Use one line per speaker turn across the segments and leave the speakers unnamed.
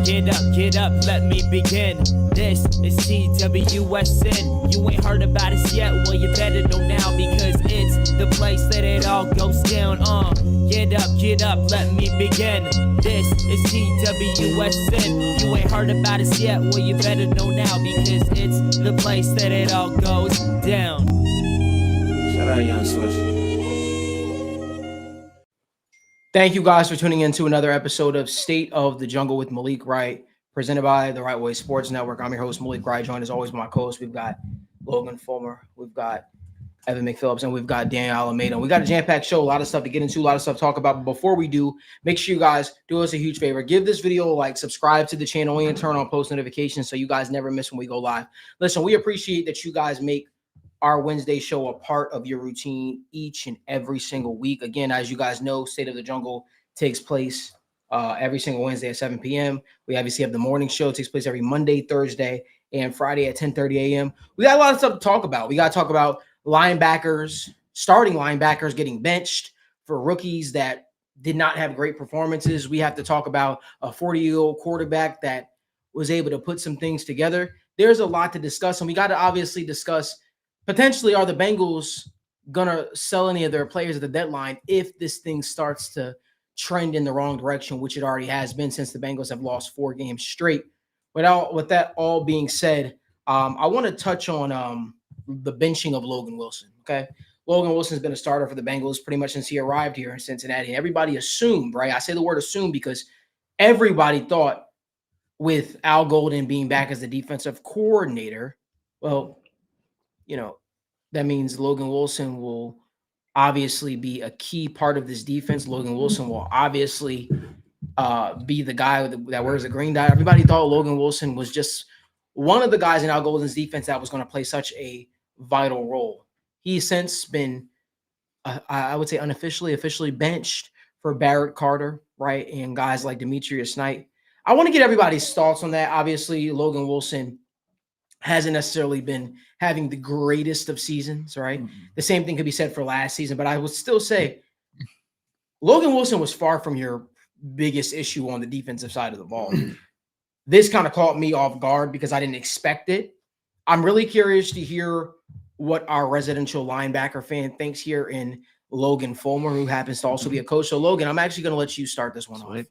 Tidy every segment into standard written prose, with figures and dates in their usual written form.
get up, let me begin. This is TWSN. You ain't heard about us yet, well you better know now, because it's the place that it all goes down. Get up, let me begin. This is TWSN. You ain't heard about us yet, well you better know now, because it's the place that it all goes down.
Shout out Young Swish.
Thank you guys for tuning in to another episode of State of the Jungle with Malik Wright, presented by the Right Way Sports Network. I'm your host, Malik Wright, joined as always by my co-host. We've got Logan Fulmer, we've got 𝗦𝗢𝗡𝗪𝗏, and we've got Daniel Almeida. We got a jam-packed show, a lot of stuff to get into, a lot of stuff to talk about. But before we do, make sure you guys do us a huge favor. Give this video a like, subscribe to the channel, and turn on post notifications so you guys never miss when we go live. Listen, we appreciate that you guys make our Wednesday show a part of your routine each and every single week. Again, as you guys know, State of the Jungle takes place every single Wednesday at 7 p.m. We obviously have the morning show. It takes place every Monday, Thursday, and Friday at 10:30 a.m. We got a lot of stuff to talk about. We got to talk about linebackers, starting linebackers getting benched for rookies that did not have great performances. We have to talk about a 40-year-old quarterback that was able to put some things together. There's a lot to discuss, and we got to obviously discuss potentially, are the Bengals going to sell any of their players at the deadline if this thing starts to trend in the wrong direction, which it already has been since the Bengals have lost 4 games straight. With that all being said, I want to touch on the benching of Logan Wilson, okay? Logan Wilson's been a starter for the Bengals pretty much since he arrived here in Cincinnati. And everybody assumed, right? I say the word assume because everybody thought with Al Golden being back as the defensive coordinator, well, that means Logan Wilson will obviously be a key part of this defense. Logan Wilson will obviously be the guy that wears a green dye. Everybody thought Logan Wilson was just one of the guys in Al Golden's defense that was going to play such a vital role. He's since been, I would say officially benched for Barrett Carter, right, and guys like Demetrius Knight. I want to get everybody's thoughts on that. Obviously, Logan Wilson hasn't necessarily been having the greatest of seasons, right? Mm-hmm. The same thing could be said for last season, but I would still say Logan Wilson was far from your biggest issue on the defensive side of the ball. This kind of caught me off guard because I didn't expect it. I'm really curious to hear what our residential linebacker fan thinks here in Logan Fulmer, who happens to also be a coach. So, Logan, I'm actually going to let you start this one off.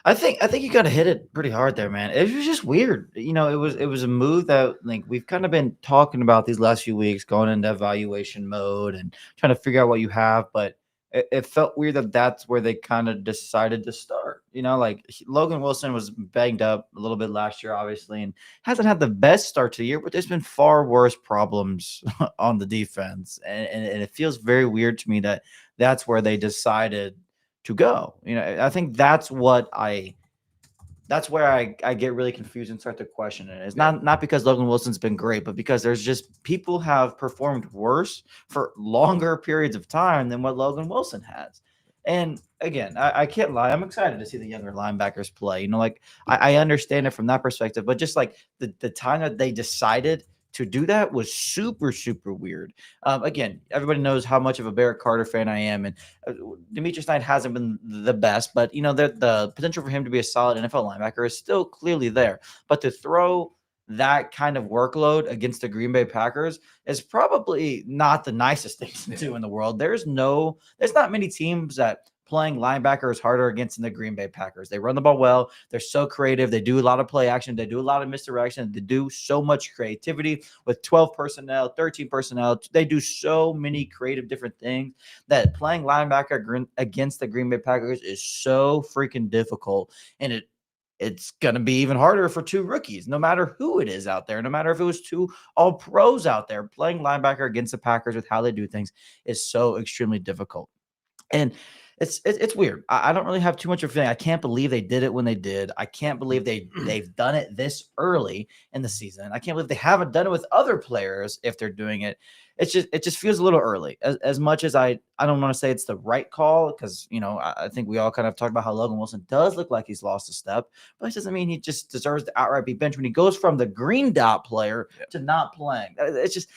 I think you got to hit it pretty hard there, man. It was just weird. It was a move that we've kind of been talking about these last few weeks, going into evaluation mode and trying to figure out what you have. But it felt weird that that's where they kind of decided to start. Logan Wilson was banged up a little bit last year, obviously, and hasn't had the best start to the year, but there's been far worse problems on the defense. And it feels very weird to me that that's where they decided to go. I think that's where I get really confused and start to question it. It's not because Logan Wilson's been great, but because there's just people have performed worse for longer periods of time than what Logan Wilson has. And again, I can't lie. I'm excited to see the younger linebackers play. I understand it from that perspective, but just the time that they decided to do that was super, super weird. Again, everybody knows how much of a Barrett Carter fan I am, and Demetrius Knight hasn't been the best, but the potential for him to be a solid NFL linebacker is still clearly there. But to throw that kind of workload against the Green Bay Packers is probably not the nicest thing to do in the world. There's not many teams that playing linebacker is harder against than the Green Bay Packers. They run the ball well. They're so creative. They do a lot of play action. They do a lot of misdirection. They do so much creativity with 12 personnel, 13 personnel. They do so many creative different things that playing linebacker against the Green Bay Packers is so freaking difficult. And it's going to be even harder for 2 rookies, no matter who it is out there, no matter if it was 2 all-pros out there. Playing linebacker against the Packers with how they do things is so extremely difficult. And it's weird. I don't really have too much of a feeling. I can't believe they did it when they did. I can't believe they've done it this early in the season. I can't believe they haven't done it with other players if they're doing it. It just feels a little early. As much as I don't want to say it's the right call, because I think we all kind of talked about how Logan Wilson does look like he's lost a step, but it doesn't mean he just deserves to outright be benched when he goes from the green dot player to not playing. It's just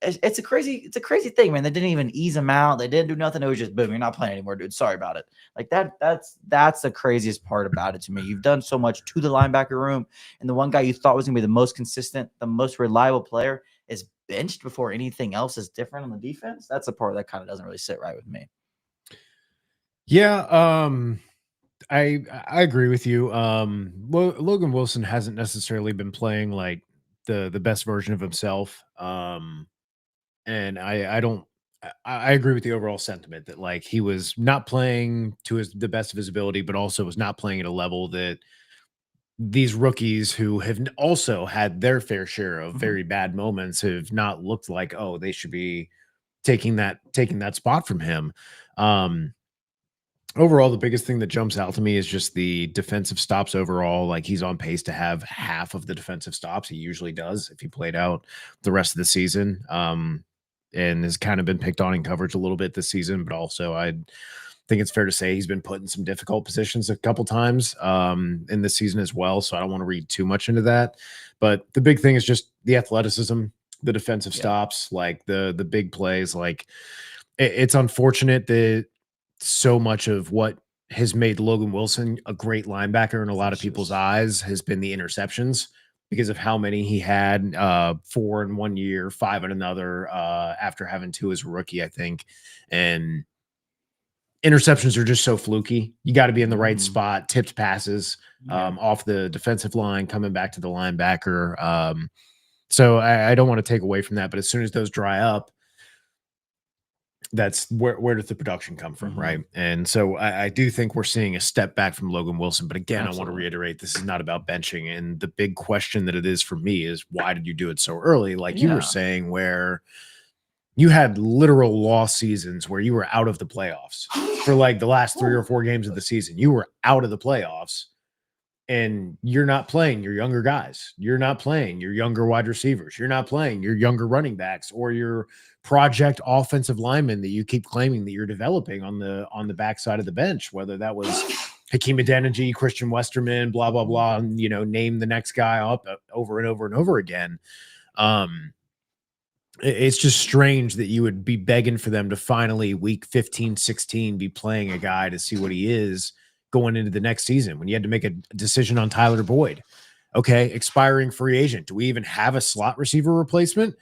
it's a crazy thing, man. They didn't even ease him out. They didn't do nothing. It was just boom, you're not playing anymore, dude. Sorry about it. Like that's the craziest part about it to me. You've done so much to the linebacker room, and the one guy you thought was gonna be the most consistent, the most reliable player is benched before anything else is different on the defense. That's the part that kind of doesn't really sit right with me.
Yeah, I agree with you. Logan Wilson hasn't necessarily been playing like the best version of himself. And I agree with the overall sentiment that like he was not playing to the best of his ability, but also was not playing at a level that these rookies who have also had their fair share of very bad moments have not looked like, oh, they should be taking that spot from him. Overall, the biggest thing that jumps out to me is just the defensive stops overall. Like he's on pace to have half of the defensive stops he usually does if he played out the rest of the season. And has kind of been picked on in coverage a little bit this season, but also I think it's fair to say he's been put in some difficult positions a couple times in this season as well. So I don't want to read too much into that. But the big thing is just the athleticism, the defensive stops, like the big plays. Like it's unfortunate that so much of what has made Logan Wilson a great linebacker in a lot of people's eyes has been the interceptions because of how many he had, 4 in 1 year, 5 in another, after having 2 as a rookie, I think. And interceptions are just so fluky. You got to be in the right spot, tipped passes off the defensive line, coming back to the linebacker. So I don't want to take away from that, but as soon as those dry up, that's where does the production come from, right? And so I do think we're seeing a step back from Logan Wilson. But again, I want to reiterate, this is not about benching. And the big question that it is for me is, why did you do it so early? Like you were saying, where you had literal lost seasons where you were out of the playoffs for like the last 3 or 4 games of the season. You were out of the playoffs. And you're not playing your younger guys. You're not playing your younger wide receivers. You're not playing your younger running backs or your project offensive linemen that you keep claiming that you're developing on the backside of the bench, whether that was 𝗕𝗓𝗓𝗓𝗓, Christian Westerman, blah, blah, blah, and, you know, name the next guy up over and over and over again. It's just strange that you would be begging for them to finally week 15, 16 be playing a guy to see what he is going into the next season when you had to make a decision on Tyler Boyd. Okay, expiring free agent. Do we even have a slot receiver replacement?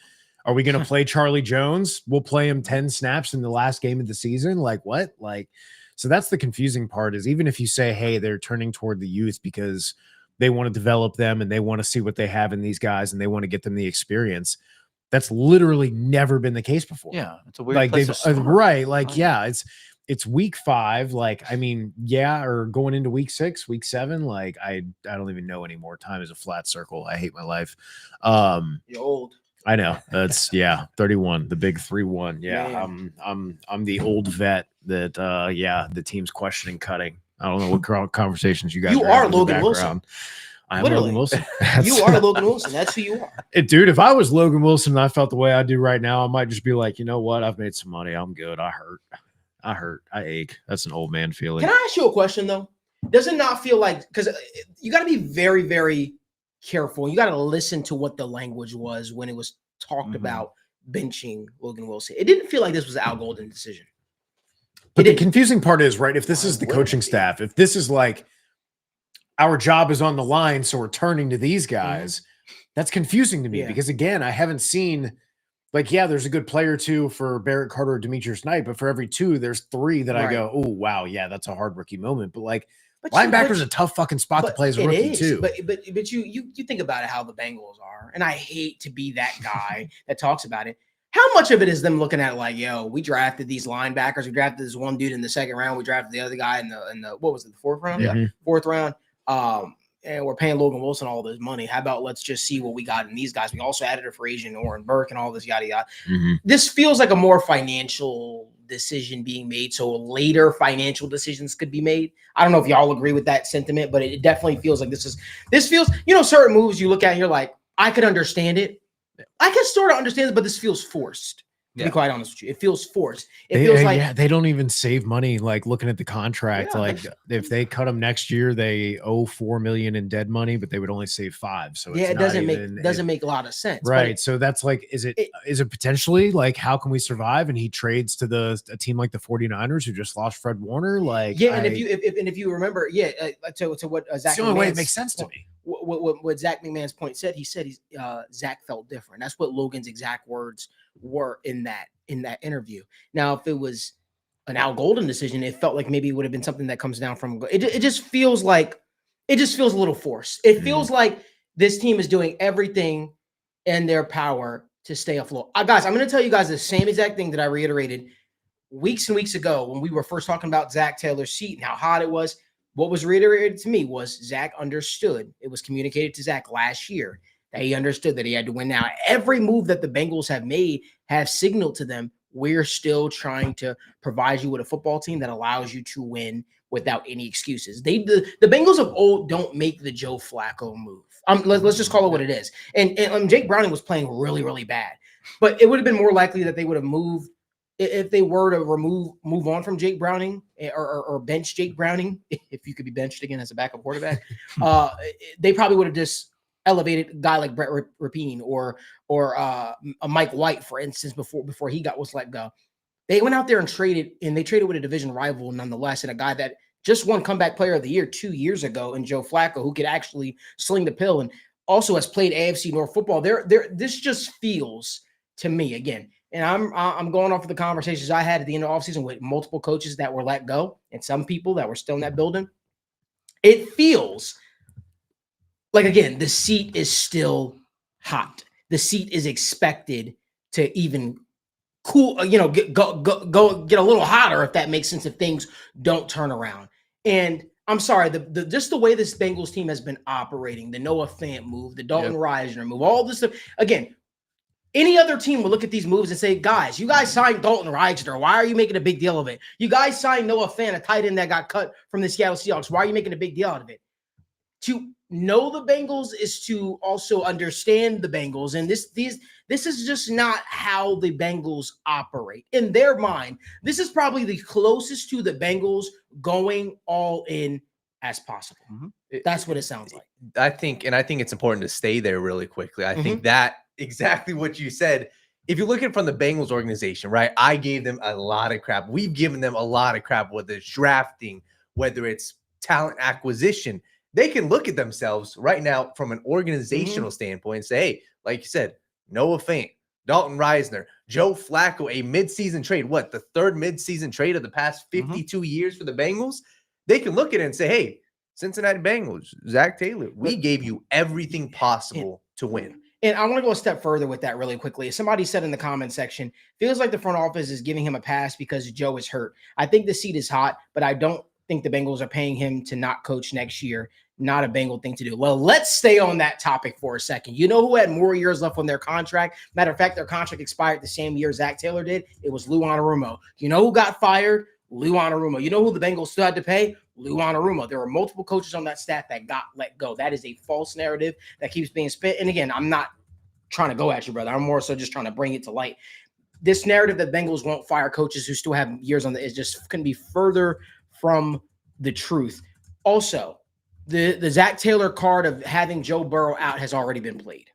Are we going to play Charlie Jones? We'll play him 10 snaps in the last game of the season. Like what? Like, so that's the confusing part is even if you say, hey, they're turning toward the youth because they want to develop them and they want to see what they have in these guys and they want to get them the experience. That's literally never been the case before.
Yeah. It's a weird
like
place
they've
to start.
right. Like, yeah, it's week 5. Like, I mean, yeah, or going into week 6, week 7. Like, I don't even know anymore. Time is a flat circle. I hate my life.
You're old.
I know. That's 31, the big 3-1. Yeah. I'm the old vet that the team's questioning cutting. I don't know what conversations you guys
are Logan Wilson.
I'm
Literally.
Logan Wilson.
You are Logan Wilson. That's who you are.
Dude, if I was Logan Wilson and I felt the way I do right now, I might just be like, you know what? I've made some money. I'm good. I hurt. I ache. That's an old man feeling.
Can I ask you a question, though? Does it not feel like, because you got to be very, very careful. You got to listen to what the language was when it was talked about benching Logan Wilson. It didn't feel like this was an Al Golden decision.
But the confusing part is, right, if this is the coaching staff, if this is like, our job is on the line, so we're turning to these guys, that's confusing to me because, again, I haven't seen, like, yeah, there's a good player or 2 for Barrett Carter or Demetrius Knight, but for every 2, there's 3 that I go, oh, wow, yeah, that's a hard rookie moment. But, like, linebacker's a tough fucking spot to play as a rookie, too.
But you think about it, how the Bengals are, and I hate to be that guy that talks about it. How much of it is them looking at it like, yo, we drafted these linebackers, we drafted this one dude in the 2nd round, we drafted the other guy in the what was it, the 4th round?
Yeah.
4th round. And we're paying Logan Wilson all this money. How about let's just see what we got in these guys? We also added a free agent, Oren Burke, and all this yada yada. This feels like a more financial decision being made, so later financial decisions could be made. I don't know if y'all agree with that sentiment, but it definitely feels like this feels, you know, certain moves you look at here like I could understand it. I can sort of understand it, but this feels forced. To be quite honest with you, it feels forced. It
They,
feels like
yeah, they don't even save money. Like looking at the contract, like if they cut them next year, they owe $4 million in dead money, but they would only save $5 million. So
yeah,
it's
it doesn't
even,
make a lot of sense,
right? So that's like, is it potentially like how can we survive? And he trades to a team like the 49ers who just lost Fred Warner, like
yeah. And if you remember, yeah, to what Zach,
that's the only way it makes sense to me.
What Zach McMahon's point said, he said Zach felt different. That's what Logan's exact words were in that interview. Now, if it was an Al Golden decision, it felt like maybe it would have been something that comes down from it just feels a little forced. It feels like this team is doing everything in their power to stay afloat. Guys, I'm going to tell you guys the same exact thing that I reiterated weeks and weeks ago when we were first talking about Zac Taylor's seat and how hot it was. What was reiterated to me was Zac understood. It was communicated to Zac last year that he understood that he had to win. Now, every move that the Bengals have made have signaled to them, we're still trying to provide you with a football team that allows you to win without any excuses. The Bengals of old don't make the Joe Flacco move. Let's just call it what it is. And Jake Browning was playing really, really bad. But it would have been more likely that they would have moved if they were to move on from Jake Browning or bench Jake Browning, if you could be benched again as a backup quarterback, they probably would have just elevated a guy like Brett Rapine or a Mike White, for instance, before he was let go. They went out there and traded with a division rival nonetheless, and a guy that just won comeback player of the year 2 years ago in Joe Flacco, who could actually sling the pill and also has played AFC North football. This just feels to me, again, and I'm going off of the conversations I had at the end of the offseason with multiple coaches that were let go and some people that were still in that building. It feels like, again, the seat is still hot. The seat is expected to even cool, go get a little hotter, if that makes sense, if things don't turn around. And I'm sorry, just the way this Bengals team has been operating, the Noah Fant move, the Dalton Risner move, all this stuff. Again, any other team will look at these moves and say, guys, you guys signed Dalton Risner. Why are you making a big deal of it? You guys signed Noah Fant, a tight end that got cut from the Seattle Seahawks. Why are you making a big deal out of it? To know the Bengals is to also understand the Bengals. And this is just not how the Bengals operate. In their mind, this is probably the closest to the Bengals going all in as possible. That's what it sounds like.
I think it's important to stay there really quickly. I think that exactly what you said. If you look at it from the Bengals organization, right? I gave them a lot of crap. We've given them a lot of crap, whether it's drafting, whether it's talent acquisition. They can look at themselves right now from an organizational standpoint and say, hey, like you said, Noah Fant, Dalton Risner, Joe Flacco, a midseason trade. What, the third midseason trade of the past 52 years for the Bengals? They can look at it and say, hey, Cincinnati Bengals, Zac Taylor, we gave you everything possible to win.
And I want to go a step further with that really quickly. Somebody said in the comment section, feels like the front office is giving him a pass because Joe is hurt. I think the seat is hot, but I don't think the Bengals are paying him to not coach next year. Not a Bengal thing to do. Well, let's stay on that topic for a second. You know who had more years left on their contract? Matter of fact, their contract expired the same year Zac Taylor did. It was 𝗏𝗏𝗏𝗏. You know who got fired? 𝗏𝗏𝗏𝗏. You know who the Bengals still had to pay? 𝗏𝗏𝗏𝗏. There were multiple coaches on that staff that got let go. That is a false narrative that keeps being spit. And again, I'm not trying to go at you, brother. I'm more so just trying to bring it to light. This narrative that Bengals won't fire coaches who still have years on is just couldn't be further from the truth. Also, the Zac Taylor card of having Joe Burrow out has already been played.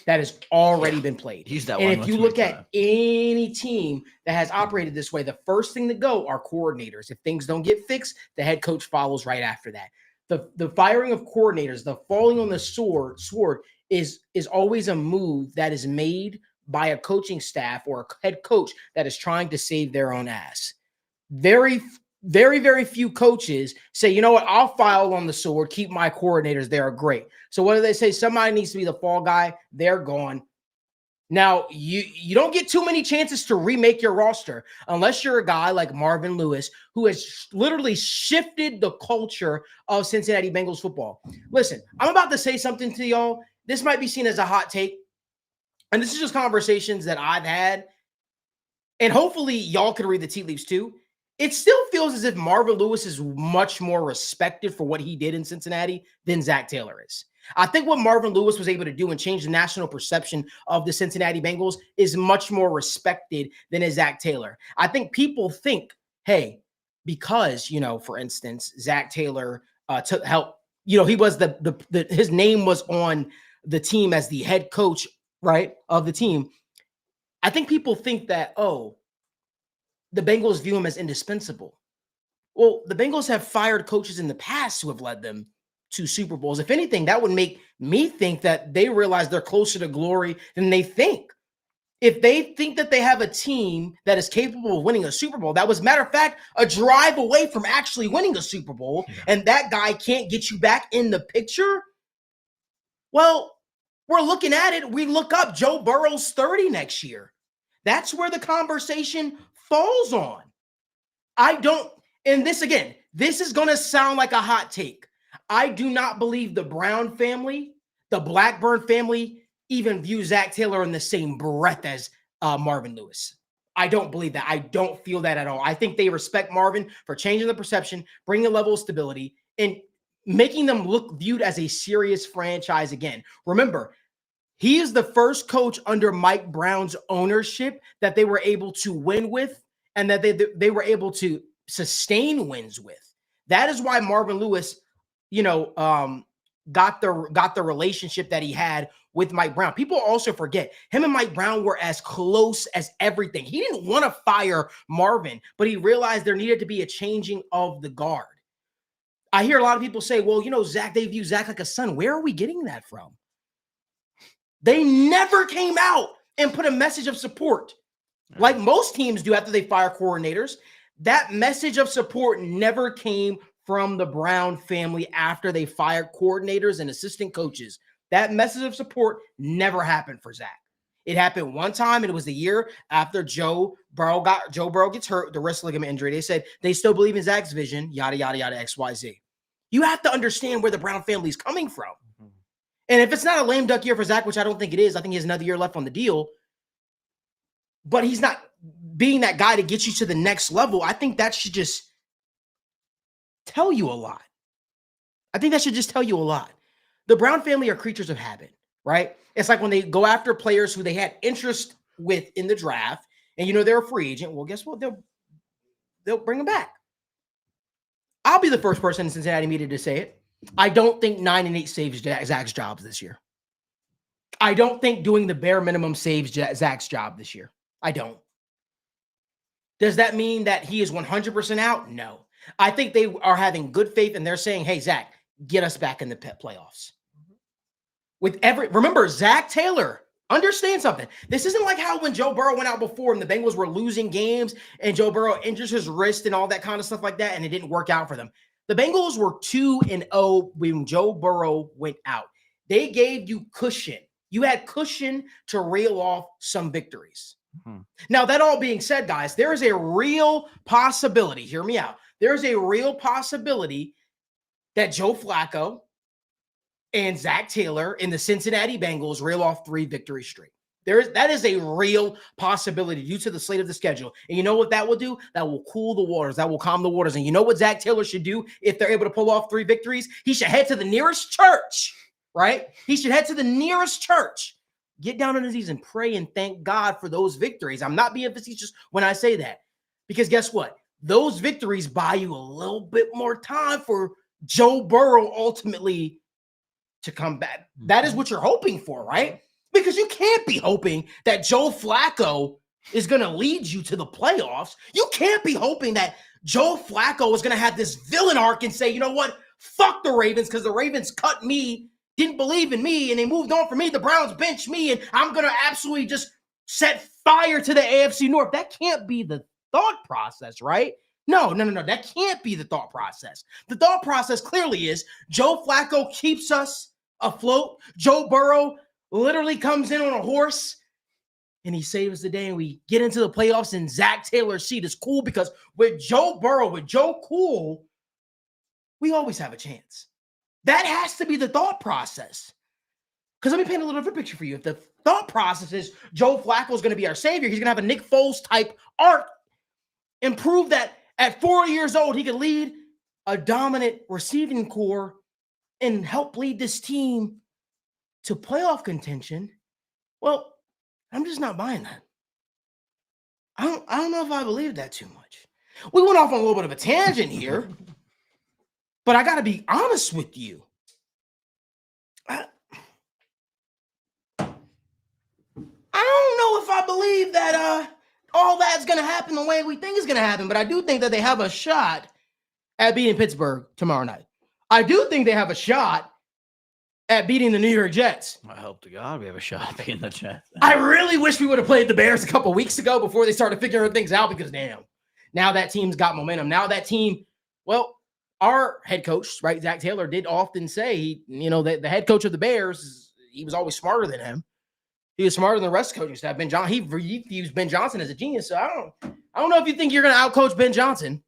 That has already been played.
He's that
and
one.
if you look at any team that has operated this way, the first thing to go are coordinators. If things don't get fixed, the head coach follows right after that. The firing of coordinators, the falling on the sword is always a move that is made by a coaching staff or a head coach that is trying to save their own ass. Very, very few coaches say, you know what, I'll file on the sword, keep my coordinators. They're great. So what do they say? Somebody needs to be the fall guy. They're gone. Now, you don't get too many chances to remake your roster unless you're a guy like Marvin Lewis, who has literally shifted the culture of Cincinnati Bengals football. Listen, I'm about to say something to y'all. This might be seen as a hot take. And this is just conversations that I've had. And hopefully y'all can read the tea leaves too. it still feels as if Marvin Lewis is much more respected for what he did in Cincinnati than Zac Taylor is. I think what Marvin Lewis was able to do and change the national perception of the Cincinnati Bengals is much more respected than is Zac Taylor. I think people think, hey, because, for instance, Zac Taylor took help, he was his name was on the team as the head coach, right, of the team. I think people think that, the Bengals view him as indispensable. Well, the Bengals have fired coaches in the past who have led them to Super Bowls. If anything, that would make me think that they realize they're closer to glory than they think. If they think that they have a team that is capable of winning a Super Bowl, that was, matter of fact, a drive away from actually winning a Super Bowl, and that guy can't get you back in the picture, well, we're looking at it. We look up Joe Burrow's 30 next year. That's where the conversation falls on. And this is going to sound like a hot take. I do not believe the Brown family, the Blackburn family, even view Zac Taylor in the same breath as Marvin Lewis. I don't believe that. I don't feel that at all. I think they respect Marvin for changing the perception, bringing a level of stability, and making them look viewed as a serious franchise again. Remember, he is the first coach under Mike Brown's ownership that they were able to win with and that they were able to sustain wins with. That is why Marvin Lewis, got the relationship that he had with Mike Brown. People also forget him and Mike Brown were as close as everything. He didn't want to fire Marvin, but he realized there needed to be a changing of the guard. I hear a lot of people say, well, Zac, they view Zac like a son. Where are we getting that from? They never came out and put a message of support like most teams do after they fire coordinators. That message of support never came from the Brown family after they fired coordinators and assistant coaches. That message of support never happened for Zac. It happened one time, and it was the year after Joe Burrow gets hurt, the wrist ligament injury. They said they still believe in Zac's vision, yada, yada, yada, XYZ. You have to understand where the Brown family is coming from. And if it's not a lame duck year for Zac, which I don't think it is, I think he has another year left on the deal, but he's not being that guy to get you to the next level. I think that should just tell you a lot. The Brown family are creatures of habit, right? It's like when they go after players who they had interest with in the draft, and they're a free agent. Well, guess what? They'll bring them back. I'll be the first person in Cincinnati media to say it. I don't think 9-8 saves Zac's jobs this year. I don't think doing the bare minimum saves Zac's job this year. I don't. Does that mean that he is 100% out? No. I think they are having good faith, and they're saying, hey, Zac, get us back in the playoffs. Remember, Zac Taylor, understand something. This isn't like how when Joe Burrow went out before and the Bengals were losing games and Joe Burrow injures his wrist and all that kind of stuff like that, and it didn't work out for them. The Bengals were 2-0 when Joe Burrow went out. They gave you cushion. You had cushion to reel off some victories. Now, that all being said, guys, there is a real possibility. Hear me out. There's a real possibility that Joe Flacco and Zac Taylor in the Cincinnati Bengals reel off 3 victory straight. That is a real possibility due to the slate of the schedule. And you know what that will do? That will cool the waters. That will calm the waters. And you know what Zac Taylor should do if they're able to pull off 3 victories? He should head to the nearest church, right? He should head to the nearest church. Get down on his knees and pray and thank God for those victories. I'm not being facetious when I say that. Because guess what? Those victories buy you a little bit more time for Joe Burrow ultimately to come back. That is what you're hoping for, right? Because you can't be hoping that Joe Flacco is going to lead you to the playoffs. You can't be hoping that Joe Flacco is going to have this villain arc and say, you know what? Fuck the Ravens because the Ravens cut me, didn't believe in me, and they moved on from me. The Browns benched me, and I'm going to absolutely just set fire to the AFC North. That can't be the thought process, right? No. That can't be the thought process. The thought process clearly is Joe Flacco keeps us afloat. Joe Burrow literally comes in on a horse and he saves the day, and we get into the playoffs, and Zac Taylor's seat is cool because with Joe Burrow, with Joe Cool, we always have a chance. That has to be the thought process. Because let me paint a little different picture for you. If the thought process is Joe Flacco is going to be our savior, he's going to have a Nick Foles type arc and prove that At 4 years old, he could lead a dominant receiving core and help lead this team to playoff contention. Well, I'm just not buying that. I don't know if I believe that too much. We went off on a little bit of a tangent here, but I got to be honest with you. I don't know if I believe that all that's going to happen the way we think it's going to happen, but I do think that they have a shot at beating Pittsburgh tomorrow night. I do think they have a shot at beating the New York Jets.
I hope to God we have a shot at beating the Jets.
I really wish we would have played the Bears a couple weeks ago before they started figuring things out because, damn, now that team's got momentum. Now that team, well, our head coach, right, Zac Taylor, did often say, that the head coach of the Bears, he was always smarter than him. He was smarter than the rest of the coaching staff. He views Ben Johnson as a genius. So I don't know if you think you're going to outcoach Ben Johnson.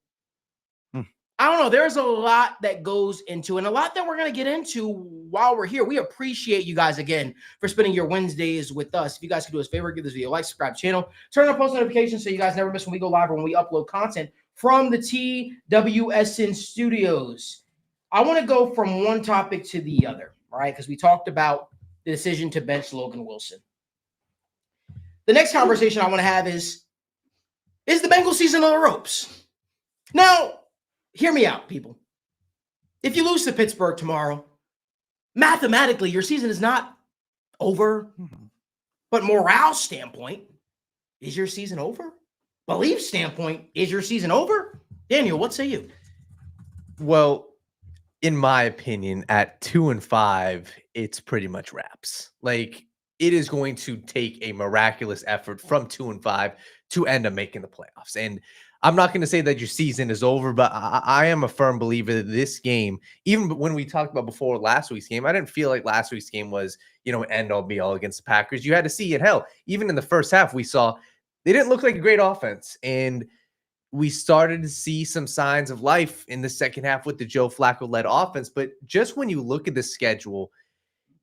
I don't know. There's a lot that goes into, and a lot that we're going to get into while we're here. We appreciate you guys again for spending your Wednesdays with us. If you guys could do us a favor, give this video a like, subscribe to the channel, turn on post notifications so you guys never miss when we go live or when we upload content from the TWSN studios. I want to go from one topic to the other, all right? Because we talked about the decision to bench Logan Wilson. The next conversation I want to have is the Bengals season on the ropes? Now, hear me out, people. If you lose to Pittsburgh tomorrow, mathematically, your season is not over. But morale standpoint, is your season over? Belief standpoint, is your season over? Daniel, what say you?
Well, in my opinion, at 2-5, it's pretty much wraps. Like, it is going to take a miraculous effort from 2-5 to end up making the playoffs. And I'm not going to say that your season is over, but I am a firm believer that this game, even when we talked about before last week's game, I didn't feel like last week's game was, an end-all be-all against the Packers. You had to see it. Hell, even in the first half, we saw they didn't look like a great offense. And we started to see some signs of life in the second half with the Joe Flacco-led offense. But just when you look at the schedule,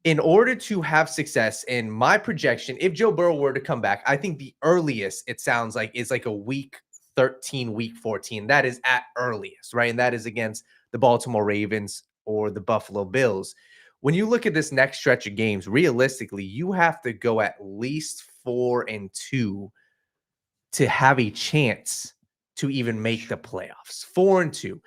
in order to have success, in my projection, if Joe Burrow were to come back, I think the earliest it sounds like is like a week 13, week 14. That is at earliest, right? And that is against the Baltimore Ravens or the Buffalo Bills. When you look at this next stretch of games, realistically, you have to go at least 4-2 to have a chance to even make the playoffs. 4-2.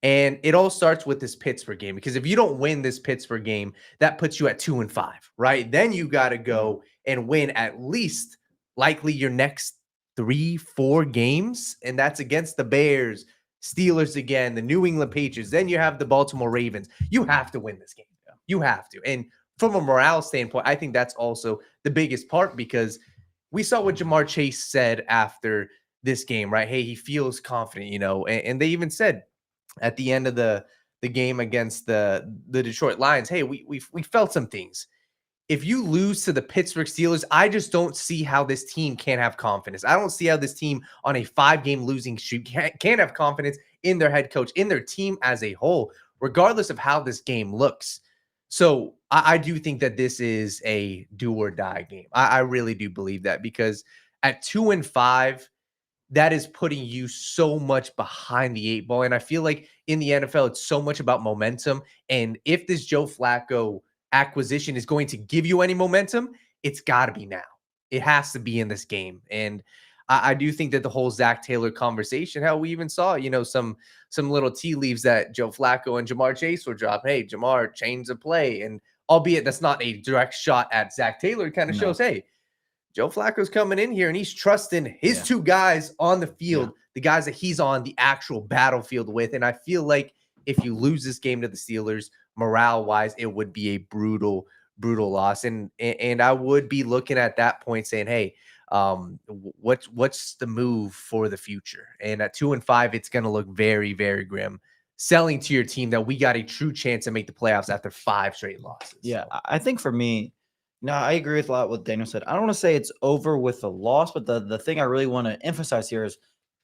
And it all starts with this Pittsburgh game, because if you don't win this Pittsburgh game, that puts you at 2-5, right? Then you got to go and win at least likely your next 3-4 games. And that's against the Bears, Steelers again, the New England Patriots. Then you have the Baltimore Ravens. You have to win this game. You have to. And from a morale standpoint, I think that's also the biggest part, because we saw what Ja'Marr Chase said after this game, right? Hey, he feels confident, and they even said at the end of the game against the Detroit Lions, hey, we felt some things. If you lose to the Pittsburgh Steelers, I just don't see how this team can have confidence. I don't see how this team on a 5-game losing streak can have confidence in their head coach, in their team as a whole, regardless of how this game looks. So I do think that this is a do or die game. I really do believe that, because at 2-5, that is putting you so much behind the 8 ball. And I feel like in the NFL, it's so much about momentum. And if this Joe Flacco acquisition is going to give you any momentum, it's got to be now. It has to be in this game. And I do think that the whole Zac Taylor conversation, how we even saw, some little tea leaves that Joe Flacco and Ja'Marr Chase were dropping. Hey, Ja'Marr, change the play. And albeit that's not a direct shot at Zac Taylor, it kind of shows, hey, Joe Flacco's coming in here and he's trusting his two guys on the field, the guys that he's on the actual battlefield with. And I feel like if you lose this game to the Steelers, morale-wise, it would be a brutal loss. And I would be looking at that point saying, hey, what's the move for the future? And at 2-5, it's going to look very, very grim, selling to your team that we got a true chance to make the playoffs after 5 straight losses.
Yeah, I think for me, no, I agree with a lot what Daniel said. I don't want to say it's over with the loss, but the thing I really want to emphasize here is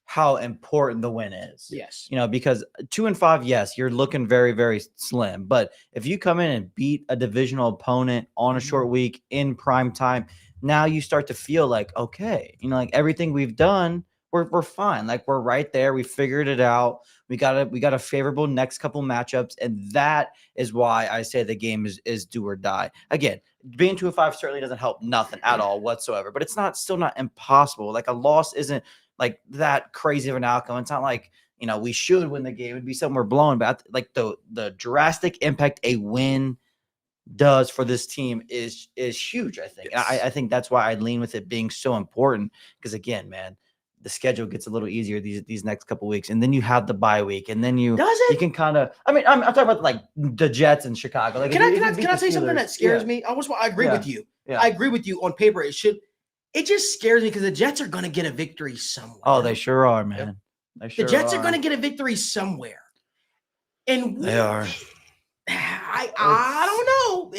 how important the win is.
Yes.
Because 2-5, yes, you're looking very, very slim. But if you come in and beat a divisional opponent on a short week in prime time, now you start to feel like, okay, like everything we've done, we're fine. Like we're right there. We figured it out. We got a favorable next couple matchups, and that is why I say the game is do or die. Again, being 2-5 certainly doesn't help nothing at all whatsoever, but it's still not impossible. Like a loss isn't like that crazy of an outcome. It's not like, you know, we should win the game. It'd be somewhere blown, but like the drastic impact a win does for this team is huge, I think.
Yes.
I think that's why I lean with it being so important, because again, man, the schedule gets a little easier these next couple weeks, and then you have the bye week, and then you can kind of. I mean, I'm talking about like the Jets in Chicago. Like,
can I say something that scares me? I agree with you.
Yeah.
I agree with you on paper. It just scares me because the Jets are going to get a victory somewhere.
Oh, they sure are, man.
Yep. The Jets are going to get a victory somewhere, and
they are.
I don't know.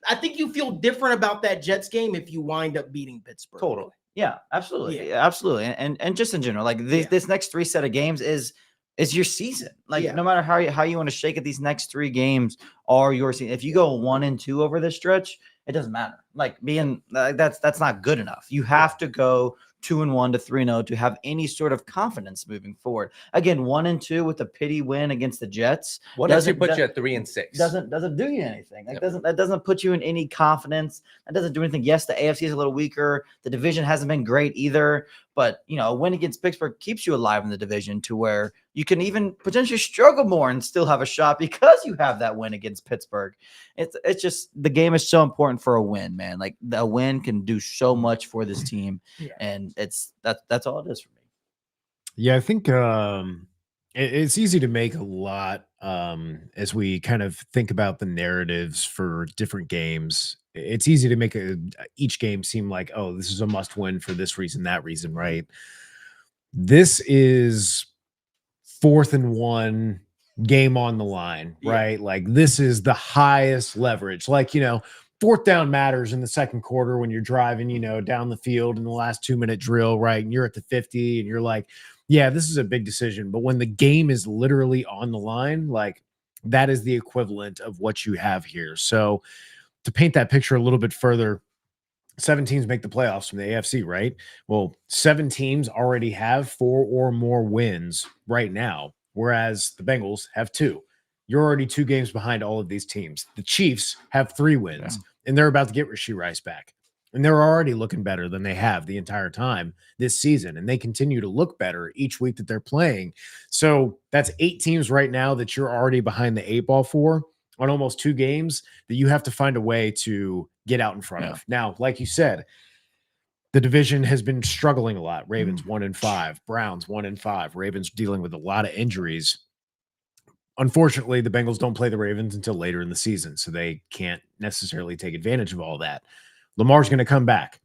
I think you feel different about that Jets game if you wind up beating Pittsburgh.
Totally. Yeah, absolutely. Yeah, absolutely. And just in general, like this next 3 set of games is your season. Like no matter how you want to shake it, these next 3 games are your season. If you go 1-2 over this stretch, it doesn't matter. Like being that's not good enough. You have to go 2-1 to 3-0 to have any sort of confidence moving forward. Again, 1-2 with a pity win against the Jets.
What does it put you at 3-6?
Doesn't do you anything. Like that doesn't put you in any confidence. That doesn't do anything. Yes, the AFC is a little weaker. The division hasn't been great either. But you know, a win against Pittsburgh keeps you alive in the division to where you can even potentially struggle more and still have a shot because you have that win against Pittsburgh. It's just the game is so important for a win, man. Like a win can do so much for this team, and that's all it is for me.
Yeah, I think it's easy to make a lot as we kind of think about the narratives for different games. It's easy to make each game seem like, oh, this is a must win for this reason, that reason, right? This is 4th and 1, game on the line, right? Like this is the highest leverage. Like, you know, 4th down matters in the second quarter when you're driving, you know, down the field in the last 2-minute drill, right? And you're at the 50 and you're like, yeah, this is a big decision. But when the game is literally on the line, like that is the equivalent of what you have here. So to paint that picture a little bit further, 7 teams make the playoffs from the AFC, right? Well, 7 teams already have 4 or more wins right now, whereas the Bengals have 2. You're already 2 games behind all of these teams. The Chiefs have 3 wins, and they're about to get Rashee Rice back. And they're already looking better than they have the entire time this season. And they continue to look better each week that they're playing. So that's 8 teams right now that you're already behind the 8 ball for on almost 2 games that you have to find a way to get out in front of. Now, like you said, the division has been struggling a lot. Ravens 1-5, Browns 1-5, Ravens dealing with a lot of injuries. Unfortunately, the Bengals don't play the Ravens until later in the season, so they can't necessarily take advantage of all that. Lamar's going to come back.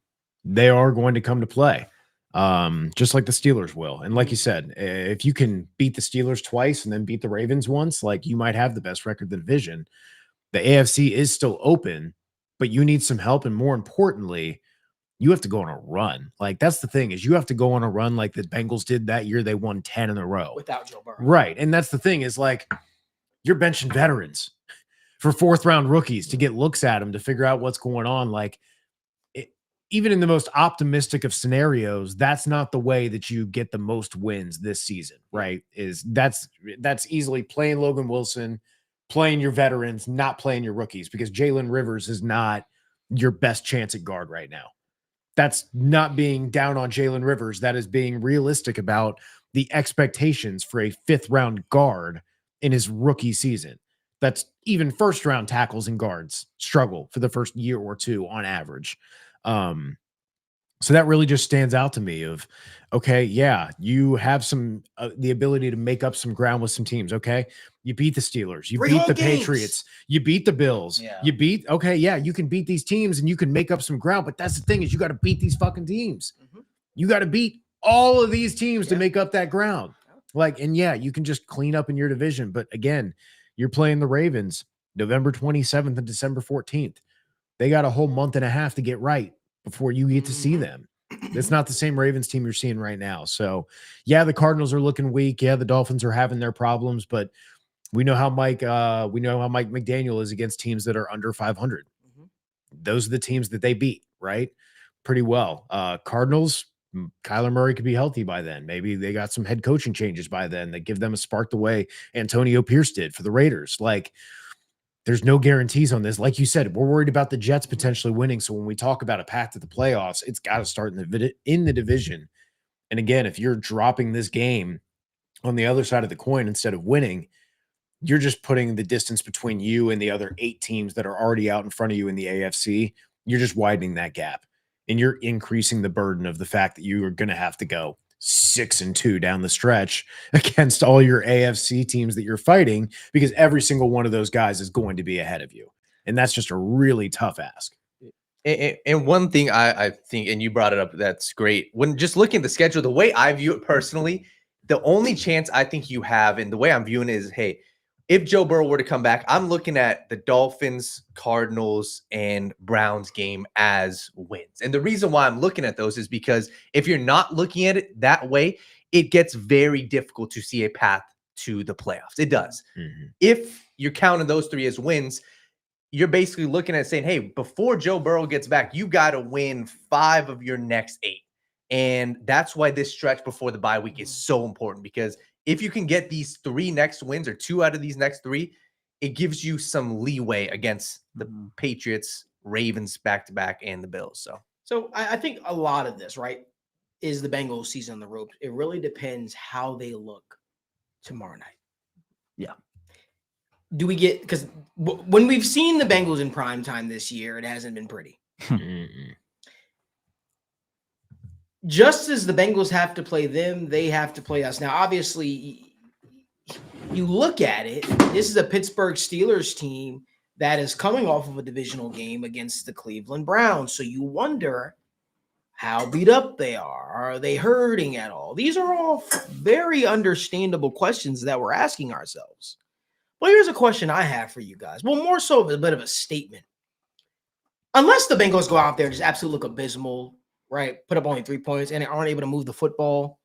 They are going to come to play, just like the Steelers will. And like you said, if you can beat the Steelers twice and then beat the Ravens once, like you might have the best record in the division. The AFC is still open, but you need some help. And more importantly, you have to go on a run. Like that's the thing is you have to go on a run like the Bengals did that year. They won 10 in a row.
Without Joe Burrow.
Right. And that's the thing is like you're benching veterans for 4th-round rookies to get looks at them to figure out what's going on. Like even in the most optimistic of scenarios, that's not the way that you get the most wins this season, right? That's easily playing Logan Wilson, playing your veterans, not playing your rookies, because Jalen Rivers is not your best chance at guard right now. That's not being down on Jalen Rivers. That is being realistic about the expectations for a 5th-round guard in his rookie season. That's even 1st-round tackles and guards struggle for the first year or 2 on average. So that really just stands out to me of, okay, yeah, you have some, the ability to make up some ground with some teams. Okay. You beat the Steelers, you beat the Patriots, you beat the Bills, you beat, okay. Yeah. You can beat these teams and you can make up some ground, but that's the thing is you got to beat these fucking teams. You got to beat all of these teams to make up that ground. Like, and yeah, you can just clean up in your division. But again, you're playing the Ravens November 27th and December 14th. They got a whole month and a half to get right before you get to see them. It's not the same Ravens team you're seeing right now. So yeah, the Cardinals are looking weak. Yeah, the Dolphins are having their problems, but we know how Mike McDaniel is against teams that are under 500. Those are the teams that they beat, right? Pretty well. Cardinals, Kyler Murray could be healthy by then. Maybe they got some head coaching changes by then that give them a spark the way Antonio Pierce did for the Raiders. Like, there's no guarantees on this. Like you said, we're worried about the Jets potentially winning. So when we talk about a path to the playoffs, it's got to start in the division. And again, if you're dropping this game on the other side of the coin instead of winning, you're just putting the distance between you and the other 8 teams that are already out in front of you in the AFC. You're just widening that gap. And you're increasing the burden of the fact that you are going to have to go 6-2 down the stretch against all your AFC teams that you're fighting, because every single one of those guys is going to be ahead of you. And that's just a really tough ask.
And one thing I think, and you brought it up, that's great. When just looking at the schedule, the way I view it personally, the only chance I think you have, and the way I'm viewing it is, hey, if Joe Burrow were to come back, I'm looking at the Dolphins, Cardinals, and Browns game as wins. And the reason why I'm looking at those is because if you're not looking at it that way, it gets very difficult to see a path to the playoffs. It does.
Mm-hmm.
If you're counting those 3 as wins, you're basically looking at saying, hey, before Joe Burrow gets back, you got to win 5 of your next 8. And that's why this stretch before the bye week is so important, because if you can get these 3 next wins, or 2 out of these next 3, it gives you some leeway against the Patriots, Ravens back-to-back, and the Bills.
So I think a lot of this, right, is the Bengals season on the ropes. It really depends how they look tomorrow night.
Yeah.
Do we get, because when we've seen the Bengals in prime time this year, it hasn't been pretty. Just as the Bengals have to play them, they have to play us. Now, obviously, you look at it, this is a Pittsburgh Steelers team that is coming off of a divisional game against the Cleveland Browns. So you wonder how beat up they are. Are they hurting at all? These are all very understandable questions that we're asking ourselves. Well, here's a question I have for you guys. Well, more so of a bit of a statement. Unless the Bengals go out there and just absolutely look abysmal, right, put up only 3 points and aren't able to move the football,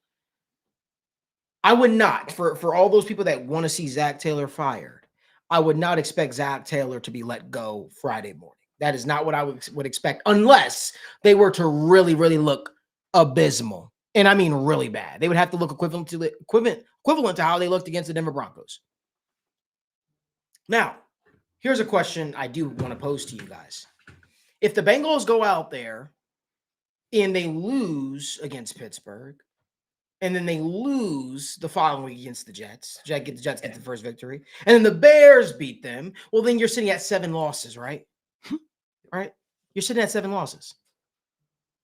I would not, for all those people that want to see Zac Taylor fired, I would not expect Zac Taylor to be let go Friday morning. That is not what I would expect, unless they were to really, really look abysmal. And I mean really bad. They would have to look equivalent to how they looked against the Denver Broncos. Now, here's a question I do want to pose to you guys. If the Bengals go out there and they lose against Pittsburgh, and then they lose the following week against the Jets, the Jets get the first victory, and then the Bears beat them, well, then you're sitting at 7 losses, right? Right? You're sitting at 7 losses.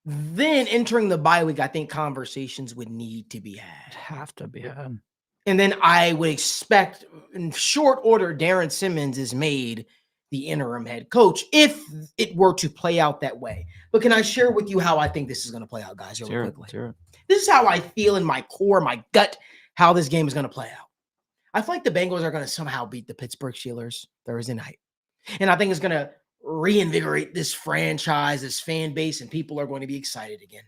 Then entering the bye week, I think conversations would need to be had.
Have to be had.
And then I would expect, in short order, Darren Simmons is made the interim head coach if it were to play out that way. But can I share with you how I think this is going to play out, guys, really quickly?
Sure.
This is how I feel in my core, my gut, how this game is going to play out. I feel like the Bengals are going to somehow beat the Pittsburgh Steelers Thursday night. And I think it's going to reinvigorate this franchise, this fan base, and people are going to be excited again.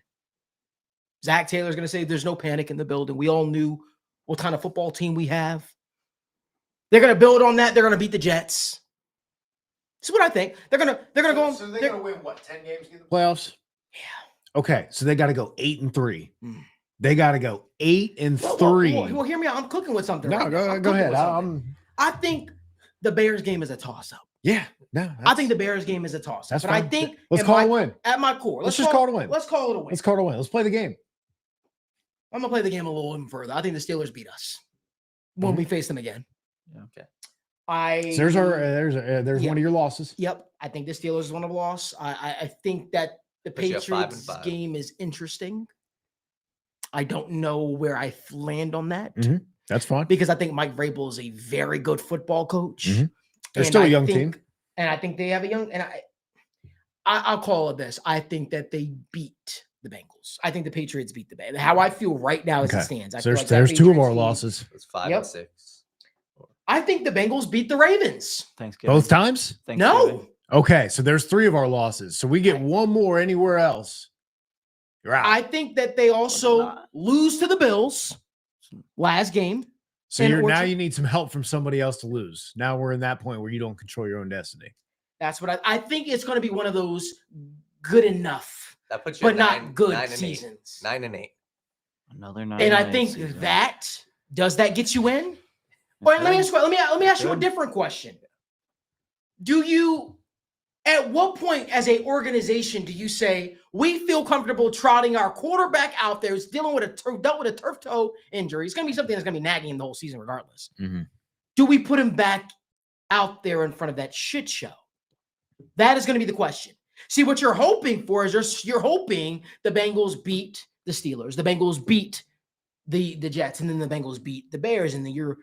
Zac Taylor is going to say there's no panic in the building. We all knew what kind of football team we have. They're going to build on that. They're going to beat the Jets. This is what I think. They're going to go.
So they're going to win what, 10 games in the playoffs?
Yeah.
Okay, so they got to go 8-3. They got to go 8-3.
Well, hear me out. I'm cooking with something.
No,
right
go ahead.
I think the Bears game is a toss-up.
Yeah, no.
I think the Bears game is a toss-up.
That's
but
fine.
I think
let's call it a win.
At my core,
Let's just call it a win.
Let's call it a win.
Let's call it a win. Let's call it a win. Let's play the game.
I'm gonna play the game a little even further. I think the Steelers beat us when we face them again.
Yeah.
Okay.
So there's one of your losses.
Yep. I think the Steelers is one of a loss. I think that the
But you have 5
Patriots
and 5.
game is interesting. I don't know where I land on that
That's fine.
because I think Mike Vrabel is a very good football coach.
They're
And
still a
I
young
think-
team.
And I think they have a young, and I'll call it this. I think that they beat the Bengals. I think the Patriots beat the Bengals. How I feel right now as it stands. I
So
feel like that
there's 2 of
Patriots
our
team-
losses.
It's 5
Yep.
and 6.
I think the Bengals beat the Ravens.
Thanksgiving.
Both times?
No,
Okay, so there's 3 of our losses. So we get one more anywhere else. You're out.
I think that they also lose to the Bills last game.
So
And
now
or-
you need some help from somebody else to lose. Now we're in that point where you don't control your own destiny.
That's what I think. It's going to be one of those good enough
That puts you
but
at
not good
9-8.
seasons.
9-8.
Another 9.
And I think does that get you in? Or let me ask you a different question. Do you, at what point as a organization do you say we feel comfortable trotting our quarterback out there who's dealt with a turf toe injury? It's going to be something that's going to be nagging him the whole season regardless.
Mhm.
Do we put him back out there in front of that shit show? That is going to be the question. See, what you're hoping for is you're hoping the Bengals beat the Steelers, the Bengals beat the Jets, and then the Bengals beat the Bears, and then you're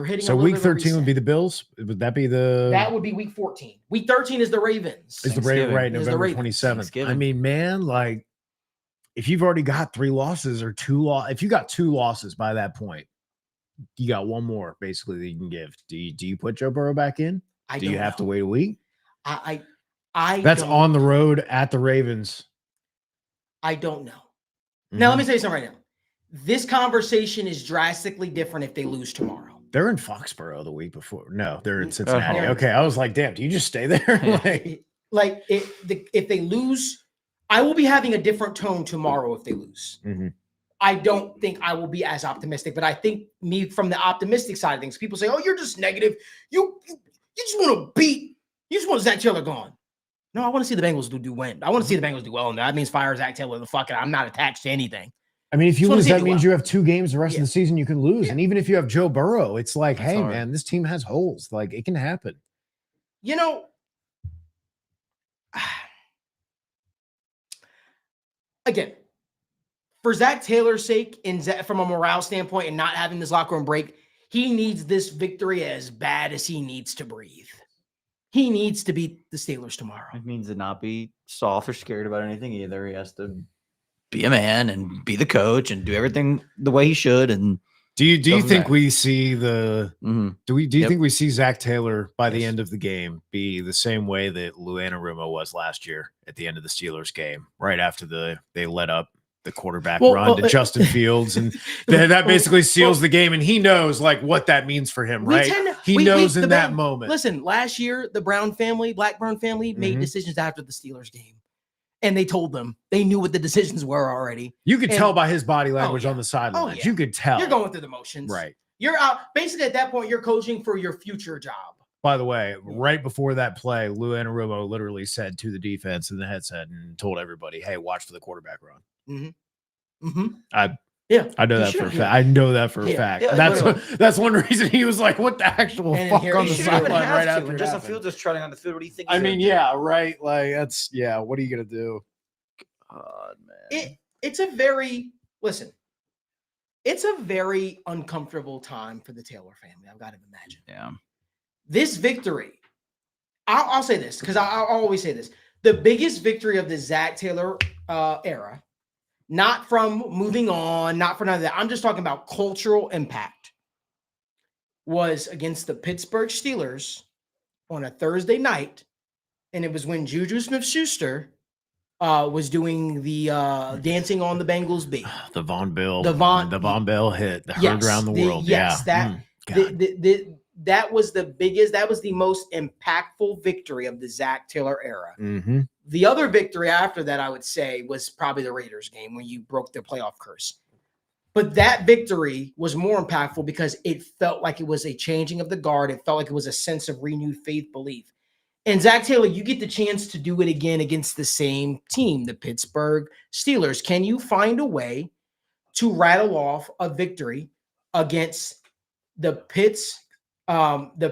hitting.
So week 13 would be the Bills. Would that be
that would be week 14. Week 13 is the Ravens.
Is the Ravens right?
Is the
November
Ravens.
27th. I mean, man, like if you've already got 3 losses or 2 if you got 2 losses by that point, you got one more basically that you can give. Do you put Joe Burrow back in? Do you have to wait a week? That's on the road at the Ravens.
I don't know. Now, let me tell you something right now. This conversation is drastically different if they lose tomorrow.
They're in Foxborough the week before. No, they're in Cincinnati. Okay, I was like, damn, do you just stay there?
If they lose, I will be having a different tone tomorrow if they lose. I don't think I will be as optimistic, but I think from the optimistic side of things, people say, oh, you're just negative. You just want Zac Taylor gone. No, I want to see the Bengals do well. I want to see the Bengals do well. And that means fire Zac Taylor. I'm not attached to anything.
I mean, if you lose, that means you have 2 games the rest of the season you can lose. And even if you have Joe Burrow, it's like, that's hey, hard. Man, this team has holes. Like, it can happen.
You know, again, for Zac Taylor's sake and from a morale standpoint and not having this locker room break, he needs this victory as bad as he needs to breathe. He needs to beat the Steelers tomorrow.
It means to not be soft or scared about anything either. He has to be a man and be the coach and do everything the way he should. And
do you think we see the do you think we see Zac Taylor by the end of the game be the same way that 𝗦𝗧𝗦𝗡 was last year at the end of the Steelers game, right after they let up the quarterback run to Justin Fields, and that basically seals the game, and he knows like what that means for him, right? He knows in that moment.
Listen, last year the Black Brown family made decisions after the Steelers game, and they told them they knew what the decisions were already.
You could tell by his body language on the sidelines. You could tell.
You're going through the motions,
right?
You're out. Basically, at that point, you're coaching for your future job.
By the way, right before that play, 𝗦𝗧𝗦𝗡 literally said to the defense in the headset and told everybody, "Hey, watch for the quarterback run." I know that for a fact. I know that for a fact. That's one reason he was like, "What the actual fuck on the sideline right after?"
Justin Fields is trotting on the field. What do you think?
I mean, yeah, right. Like that's what are you gonna do?
God, man.
It's a very uncomfortable time for the Taylor family. I've got to imagine.
Yeah.
This victory, I'll say this because I'll always say this: the biggest victory of the Zac Taylor era. Not from moving on, not for none of that. I'm just talking about cultural impact. Was against the Pittsburgh Steelers on a Thursday night, and it was when Juju Smith-Schuster was doing the dancing on the Bengals beat.
The Von Bell hit, heard around the world.
Yes, that was the biggest, that was the most impactful victory of the Zac Taylor era. The other victory after that, I would say, was probably the Raiders game when you broke their playoff curse. But that victory was more impactful because it felt like it was a changing of the guard. It felt like it was a sense of renewed faith, belief. And Zac Taylor, you get the chance to do it again against the same team, the Pittsburgh Steelers. Can you find a way to rattle off a victory against the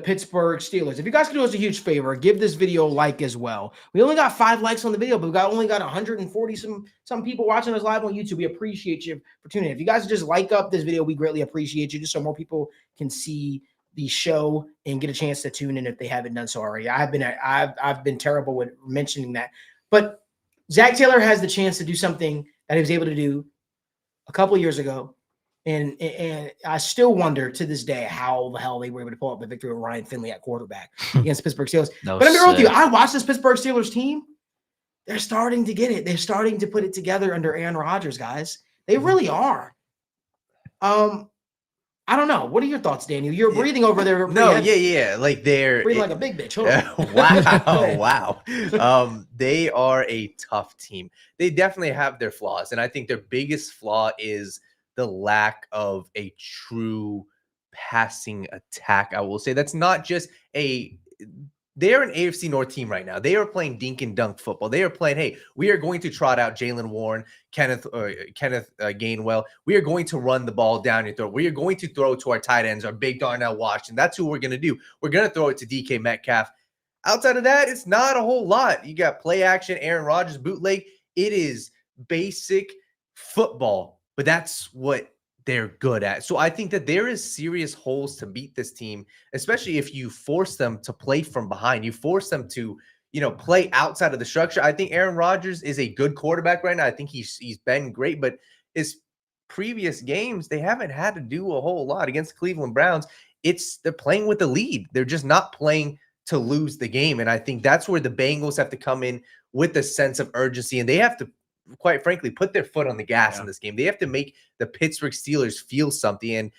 Pittsburgh Steelers? If you guys can do us a huge favor, give this video a like as well. We only got 5 likes on the video, but we only got 140 some people watching us live on YouTube. We appreciate you for tuning in. If you guys just like up this video, we greatly appreciate you, just so more people can see the show and get a chance to tune in if they haven't done so already. I've been terrible with mentioning that, but Zac Taylor has the chance to do something that he was able to do a couple of years ago. And I still wonder to this day how the hell they were able to pull up the victory with Ryan Finley at quarterback against Pittsburgh Steelers. But I'm real with you. I watched this Pittsburgh Steelers team. They're starting to get it. They're starting to put it together under Aaron Rodgers, guys. They really are. I don't know. What are your thoughts, Daniel? You're breathing over there.
No, yeah. Like they're
breathing like a big bitch. Hold on.
wow. They are a tough team. They definitely have their flaws, and I think their biggest flaw is the lack of a true passing attack. I will say that's not just they're an AFC North team right now. They are playing dink and dunk football. They are playing, hey, we are going to trot out Jaylen Warren, Kenneth Gainwell. We are going to run the ball down your throat. We are going to throw to our tight ends, our big Darnell Washington. That's who we're going to do. We're going to throw it to DK Metcalf. Outside of that, it's not a whole lot. You got play action, Aaron Rodgers, bootleg. It is basic football, but that's what they're good at. So I think that there is serious holes to beat this team, especially if you force them to play from behind. You force them to, play outside of the structure. I think Aaron Rodgers is a good quarterback right now. I think he's been great, but his previous games, they haven't had to do a whole lot against the Cleveland Browns. They're playing with the lead. They're just not playing to lose the game. And I think that's where the Bengals have to come in with a sense of urgency, and they have to, quite frankly, put their foot on the gas in this game. They have to make the Pittsburgh Steelers feel something. And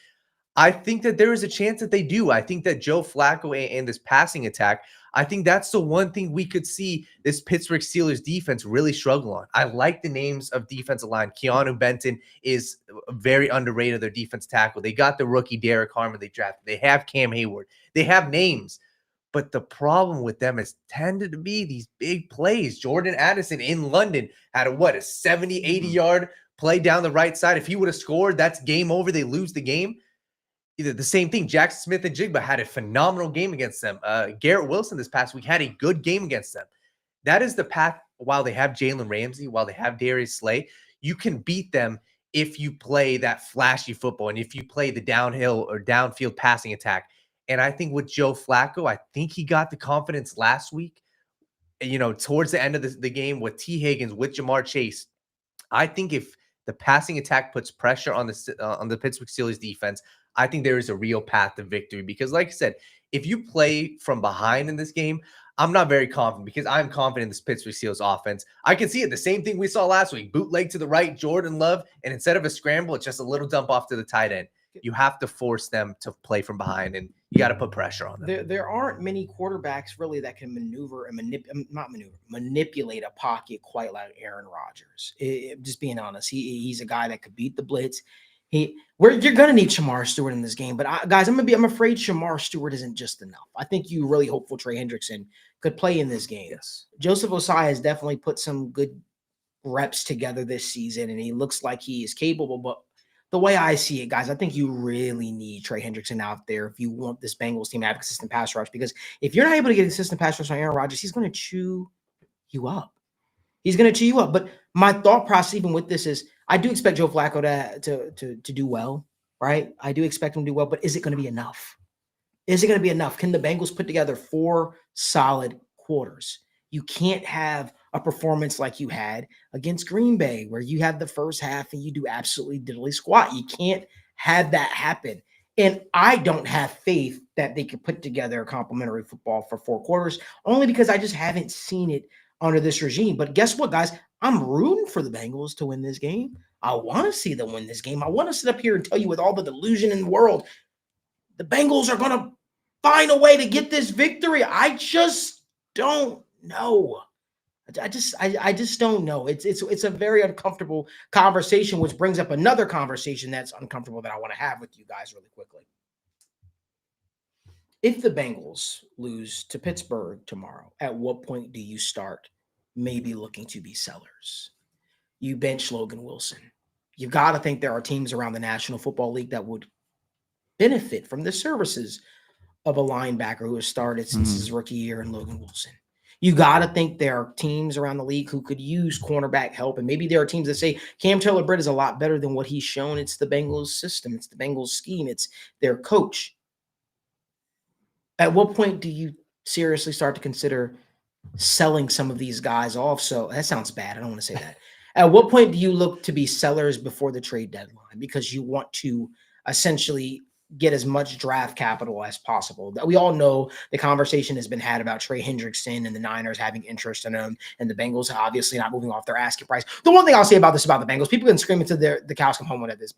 I think that there is a chance that they do. I think that Joe Flacco and this passing attack, I think that's the one thing we could see this Pittsburgh Steelers defense really struggle on. I like the names of defensive line. Keanu Benton is very underrated, their defense tackle. They got the rookie Derek Harmon they drafted. They have Cam Hayward. They have names. But the problem with them has tended to be these big plays. Jordan Addison in London had a 70, 80-yard play down the right side. If he would have scored, that's game over. They lose the game. Either the same thing. Jackson Smith and Jigba had a phenomenal game against them. Garrett Wilson this past week had a good game against them. That is the path. While they have Jalen Ramsey, while they have Darius Slay, you can beat them if you play that flashy football and if you play the downhill or downfield passing attack. And I think with Joe Flacco, I think he got the confidence last week, towards the end of the game with T. Higgins, with Jamar Chase. I think if the passing attack puts pressure on the Pittsburgh Steelers defense, I think there is a real path to victory. Because like I said, if you play from behind in this game, I'm not very confident because I'm confident in this Pittsburgh Steelers offense. I can see it. The same thing we saw last week. Bootleg to the right, Jordan Love. And instead of a scramble, it's just a little dump off to the tight end. You have to force them to play from behind, and you got to put pressure on them.
There aren't many quarterbacks really that can manipulate a pocket quite like Aaron Rodgers. Just being honest, he's a guy that could beat the blitz. You're gonna need Shamar Stewart in this game, but guys, I'm afraid Shamar Stewart isn't just enough. I think you really hopeful Trey Hendrickson could play in this game.
Yes.
Joseph Ossai has definitely put some good reps together this season, and he looks like he is capable, but the way I see it, guys, I think you really need Trey Hendrickson out there if you want this Bengals team to have a consistent pass rush. Because if you're not able to get a consistent pass rush on Aaron Rodgers, he's going to chew you up. He's going to chew you up. But my thought process even with this is I do expect Joe Flacco to do well, right? I do expect him to do well, but is it going to be enough? Is it going to be enough? Can the Bengals put together 4 solid quarters? You can't have a performance like you had against Green Bay where you had the first half and you do absolutely diddly squat. You can't have that happen. And I don't have faith that they could put together a complimentary football for 4 quarters, only because I just haven't seen it under this regime. But guess what, guys? I'm rooting for the Bengals to win this game. I want to see them win this game. I want to sit up here and tell you with all the delusion in the world, the Bengals are going to find a way to get this victory. I just don't know. I just don't know. It's a very uncomfortable conversation, which brings up another conversation that's uncomfortable that I want to have with you guys really quickly. If the Bengals lose to Pittsburgh tomorrow, at what point do you start maybe looking to be sellers? You bench Logan Wilson. You've got to think there are teams around the National Football League that would benefit from the services of a linebacker who has started since his rookie year in Logan Wilson. You got to think there are teams around the league who could use cornerback help. And maybe there are teams that say Cam Taylor-Britt is a lot better than what he's shown. It's the Bengals system. It's the Bengals scheme. It's their coach. At what point do you seriously start to consider selling some of these guys off? So that sounds bad. I don't want to say that. At what point do you look to be sellers before the trade deadline? Because you want to essentially get as much draft capital as possible. We all know the conversation has been had about Trey Hendrickson and the Niners having interest in him, and the Bengals obviously not moving off their asking price. The one thing I'll say about the Bengals, people can scream until the cows come home about this.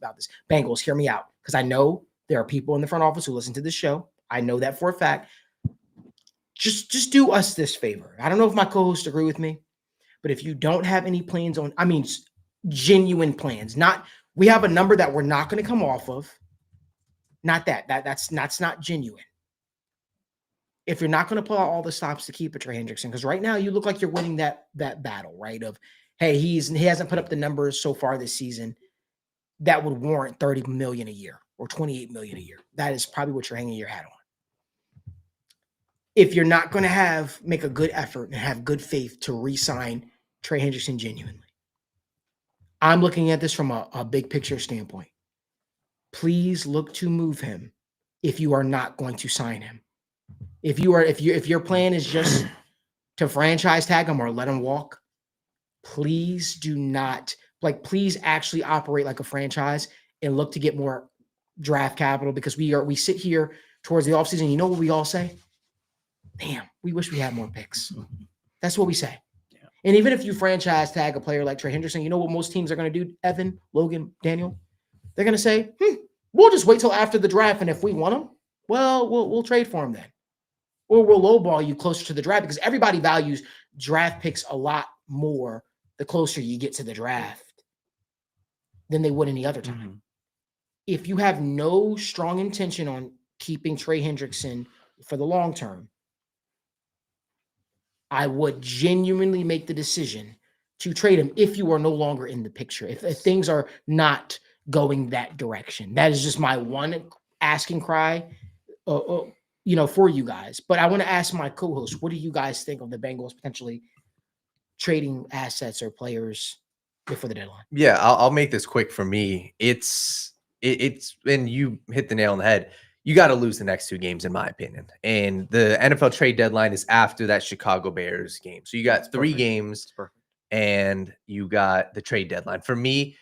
Bengals, hear me out, because I know There are people in the front office who listen to this show. I know that for a fact. Just do us this favor. I don't know if my co-hosts agree with me, but if you don't have any plans on, I mean, genuine plans, not, we have a number that we're not going to come off of. Not that's not genuine. If you're not going to pull out all the stops to keep a Trey Hendrickson, because right now you look like you're winning that battle, right? Of, hey, he hasn't put up the numbers so far this season that would warrant $30 million a year or $28 million a year. That is probably what you're hanging your hat on. If you're not going to make a good effort and have good faith to re-sign Trey Hendrickson genuinely, I'm looking at this from a big picture standpoint. Please look to move him if you are not going to sign him. If your plan is just to franchise tag him or let him walk, please do not, please actually operate like a franchise and look to get more draft capital, because we sit here towards the offseason. You know what we all say? Damn, we wish we had more picks. That's what we say. Yeah. And even if you franchise tag a player like Trey Hendrickson, you know what most teams are going to do, Evan, Logan, Daniel? They're going to say, we'll just wait till after the draft, and if we want him, well, we'll trade for him then. Or we'll lowball you closer to the draft, because everybody values draft picks a lot more the closer you get to the draft than they would any other time. Mm-hmm. If you have no strong intention on keeping Trey Hendrickson for the long term, I would genuinely make the decision to trade him if you are no longer in the picture, if things are not going that direction. That is just my one asking cry, for you guys. But I want to ask my co-host, what do you guys think of the Bengals potentially trading assets or players before the deadline?
Yeah, I'll make this quick for me. It's and you hit the nail on the head. You got to lose the next two games, in my opinion. And the NFL trade deadline is after that Chicago Bears game. So you got three games and you got the trade deadline. For me,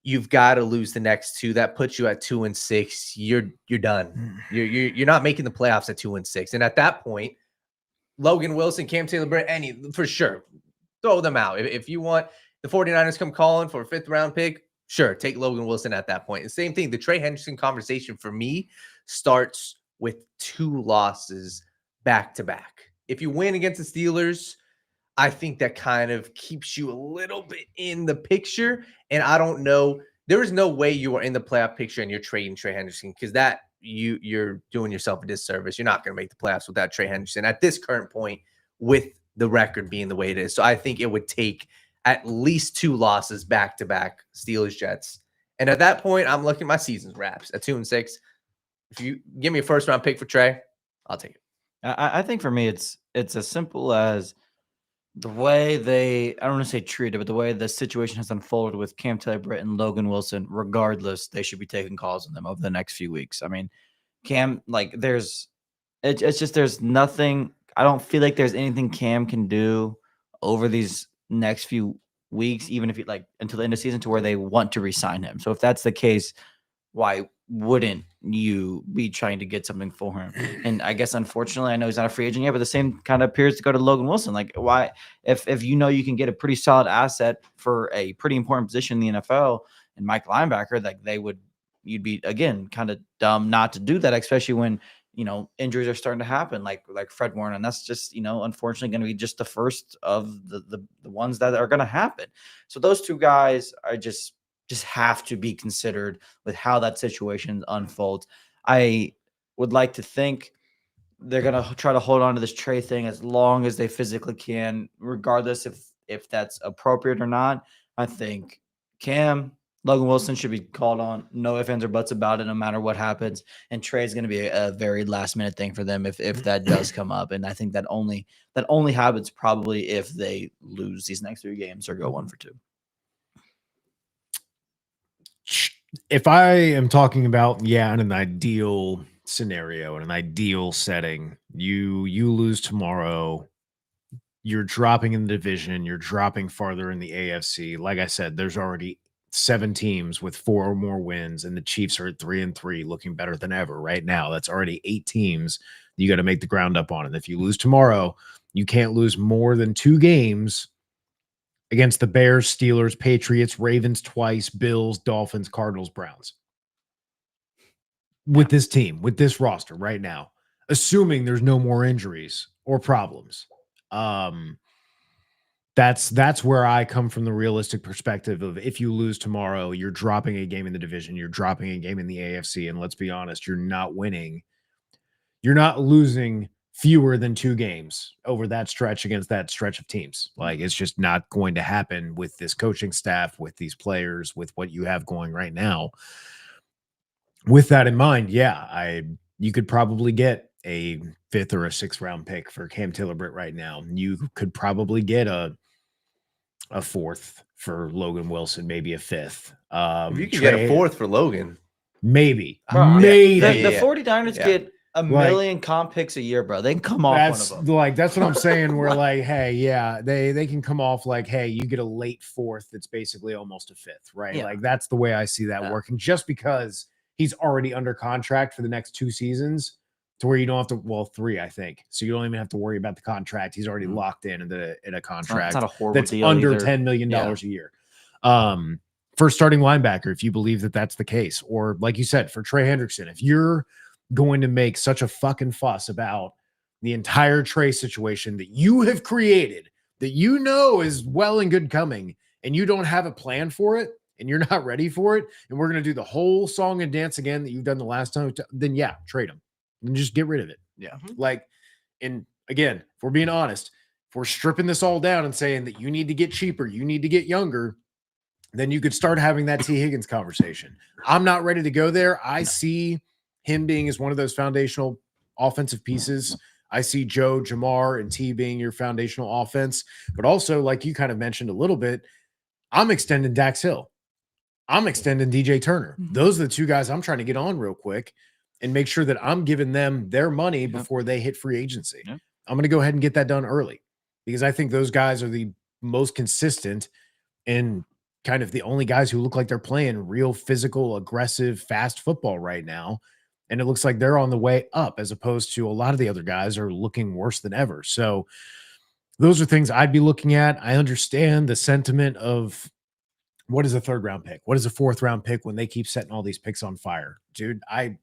you've got to lose the next two. That puts you at 2-6. You're done. You're not making the playoffs at 2-6. And at that point, Logan Wilson, Cam Taylor-Britt, for sure, throw them out. If you want the 49ers come calling for a 5th round pick, sure, take Logan Wilson at that point. The same thing, the Trey Hendrickson conversation for me starts with 2 losses back-to-back. If you win against the Steelers, I think that kind of keeps you a little bit in the picture. And I don't know, there is no way you are in the playoff picture and you're trading Trey Hendrickson, because that you're doing yourself a disservice. You're not going to make the playoffs without Trey Hendrickson at this current point, with the record being the way it is. So I think it would take at least 2 losses back-to-back, Steelers, Jets. And at that point, I'm looking at my season's wraps at 2-6. If you give me a 1st round pick for Trey, I'll take it.
I think for me, it's as simple as the way I don't want to say treated, but the way the situation has unfolded with Cam Taylor-Britt and Logan Wilson. Regardless, they should be taking calls on them over the next few weeks. I mean, Cam, there's nothing. I don't feel like there's anything Cam can do over these next few weeks, even if until the end of the season, to where they want to re-sign him. So if that's the case, why wouldn't you be trying to get something for him? And I guess, unfortunately, I know he's not a free agent yet, but the same kind of appears to go to Logan Wilson. Why, if you know you can get a pretty solid asset for a pretty important position in the NFL and Mike linebacker, you'd be, again, kind of dumb not to do that, especially when, injuries are starting to happen, like Fred Warner. And that's just, unfortunately going to be just the first of the ones that are going to happen. So those 2 guys are just have to be considered with how that situation unfolds. I would like to think they're going to try to hold on to this Trey thing as long as they physically can, regardless if that's appropriate or not. I think Logan Wilson should be called on. No ifs, ands, or buts about it, no matter what happens. And Trey is going to be a very last-minute thing for them if that does come up. And I think that only happens probably if they lose these next 3 games or go 1 for 2.
If I am talking about, in an ideal scenario, in an ideal setting, you lose tomorrow, you're dropping in the division, you're dropping farther in the AFC. Like I said, there's already 7 teams with 4 or more wins, and the Chiefs are at 3-3, looking better than ever right now. That's already 8 teams you got to make the ground up on. And if you lose tomorrow, you can't lose more than 2 games against the Bears, Steelers, Patriots, Ravens twice, Bills, Dolphins, Cardinals, Browns. with this team, with this roster right now, assuming there's no more injuries or problems. That's where I come from, the realistic perspective of if you lose tomorrow, you're dropping a game in the division, you're dropping a game in the AFC, and let's be honest, you're not winning. You're not losing fewer than 2 games over that stretch against that stretch of teams. Like, it's just not going to happen with this coaching staff, with these players, with what you have going right now. With that in mind, you could probably get a 5th or a 6th round pick for 𝗕𝗘𝗪 right now. You could probably get a 4th for Logan Wilson, maybe a 5th.
If you could get a 4th for Logan,
maybe.
Bro,
maybe.
The 49ers get a million comp picks a year, bro. They can come off one of them.
Like, that's what I'm saying. We're like, hey, they can come off like, hey, you get a late 4th that's basically almost a 5th, right?
Yeah.
Like, that's the way I see that working, just because he's already under contract for the next 2 seasons, to where you don't have to, well, 3, I think. So you don't even have to worry about the contract. He's already locked in a contract
it's not a horrible
that's
deal
under
either.
$10 million a year. For starting linebacker, if you believe that that's the case, or like you said, for Trey Hendrickson, if you're going to make such a fucking fuss about the entire Trey situation that you have created, that you know is well and good coming, and you don't have a plan for it, and you're not ready for it, and we're going to do the whole song and dance again that you've done the last time, then trade him and just get rid of it.
Yeah.
Like, and again, if we're being honest, if we're stripping this all down and saying that you need to get cheaper, you need to get younger, then you could start having that T. Higgins conversation. I'm not ready to go there. I see him being as one of those foundational offensive pieces. I see Joe, Ja'Marr, and T being your foundational offense. But also, like you kind of mentioned a little bit, I'm extending Dax Hill. I'm extending DJ Turner. Those are the 2 guys I'm trying to get on real quick and make sure that I'm giving them their money before they hit free agency. I'm going to go ahead and get that done early, because I think those guys are the most consistent and kind of the only guys who look like they're playing real physical, aggressive, fast football right now. And it looks like they're on the way up, as opposed to a lot of the other guys are looking worse than ever. So those are things I'd be looking at. I understand the sentiment of, what is a 3rd round pick? What is a 4th round pick when they keep setting all these picks on fire? Dude, I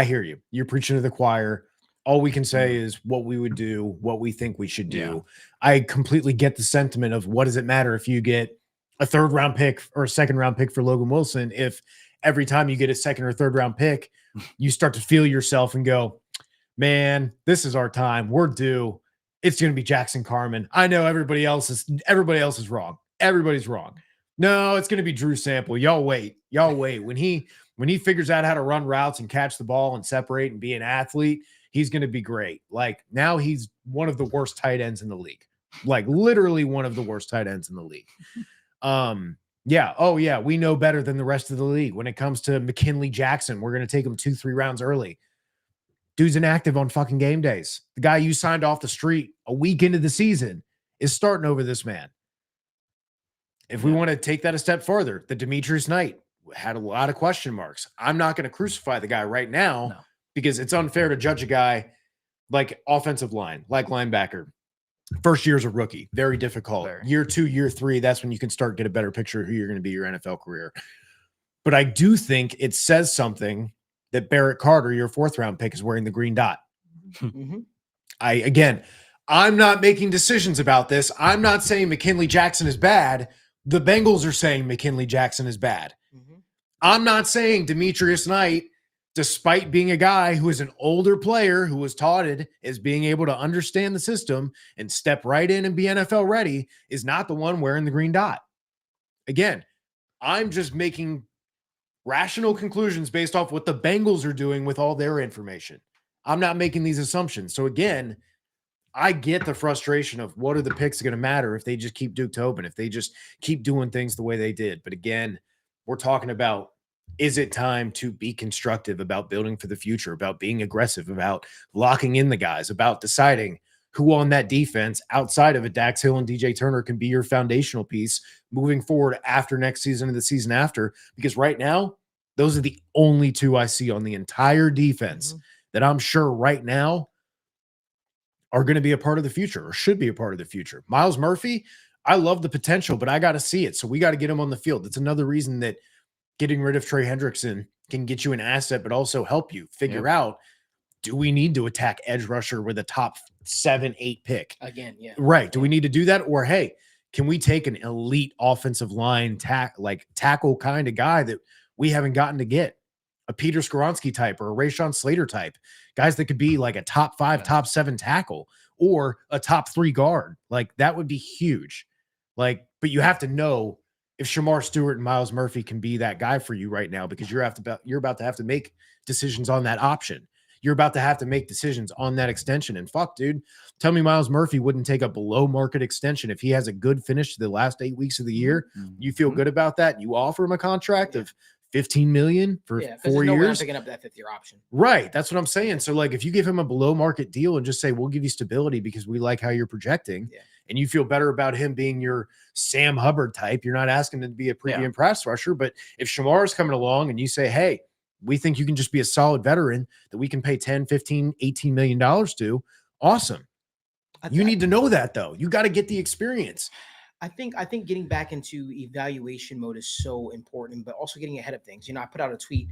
hear you. You're preaching to the choir. All we can say is what we would do, what we think we should do.
Yeah.
I completely get the sentiment of, what does it matter if you get a 3rd round pick or a 2nd round pick for Logan Wilson, if every time you get a 2nd or 3rd round pick, you start to feel yourself and go, man, this is our time. We're due. It's going to be Jackson Carman. I know everybody else is wrong. Everybody's wrong. No, it's going to be Drew Sample. Y'all wait. When he figures out how to run routes and catch the ball and separate and be an athlete, he's going to be great. Like, now he's one of the worst tight ends in the league. Like, literally one of the worst tight ends in the league. We know better than the rest of the league. When it comes to McKinley Jackson, we're going to take him 2-3 rounds early. Dude's inactive on fucking game days. The guy you signed off the street a week into the season is starting over this man. If we want to take that a step further, the Demetrius Knight had a lot of question marks. I'm not going to crucify the guy right now because it's unfair to judge a guy like offensive line, like linebacker. First year as a rookie, very difficult. Year 2, year 3, that's when you can start get a better picture of who you're going to be your NFL career. But I do think it says something that Barrett Carter, your 4th round pick, is wearing the green dot. I'm not making decisions about this. I'm not saying McKinley Jackson is bad. The Bengals are saying McKinley Jackson is bad. I'm not saying Demetrius Knight, despite being a guy who is an older player who was touted as being able to understand the system and step right in and be NFL ready, is not the one wearing the green dot. Again, I'm just making rational conclusions based off what the Bengals are doing with all their information. I'm not making these assumptions. So again, I get the frustration of what are the picks going to matter if they just keep Duke Tobin, if they just keep doing things the way they did. But again, we're talking about, is it time to be constructive about building for the future, about being aggressive, about locking in the guys, about deciding who on that defense outside of a Dax Hill and DJ Turner can be your foundational piece moving forward after next season and the season after? Because right now, those are the only 2 I see on the entire defense that I'm sure right now are going to be a part of the future or should be a part of the future. Myles Murphy, I love the potential, but I got to see it. So we got to get him on the field. That's another reason that getting rid of Trey Hendrickson can get you an asset, but also help you figure out, do we need to attack edge rusher with a top 7, 8 pick?
Again, yeah.
Right. Do we need to do that? Or, hey, can we take an elite offensive line tackle kind of guy that we haven't gotten to get? A Peter Skoronski type or a Rashawn Slater type, guys that could be like a top 5, top 7 tackle or a top 3 guard. Like that would be huge. Like, but you have to know if Shamar Stewart and Myles Murphy can be that guy for you right now, because you're about to have to make decisions on that option. You're about to have to make decisions on that extension. And fuck, dude, tell me Myles Murphy wouldn't take a below market extension if he has a good finish to the last 8 weeks of the year. You feel good about that? You offer him a contract of $15 million for 4 years.
Picking up that 5th-year option.
Right. That's what I'm saying. So like if you give him a below market deal and just say, we'll give you stability because we like how you're projecting, and you feel better about him being your Sam Hubbard type, you're not asking him to be a premium pass rusher. But if Shamar is coming along and you say, hey, we think you can just be a solid veteran that we can pay 10, 15, $18 million to, awesome. You need to know that though. You got to get the experience.
I think getting back into evaluation mode is so important, but also getting ahead of things. You know, I put out a tweet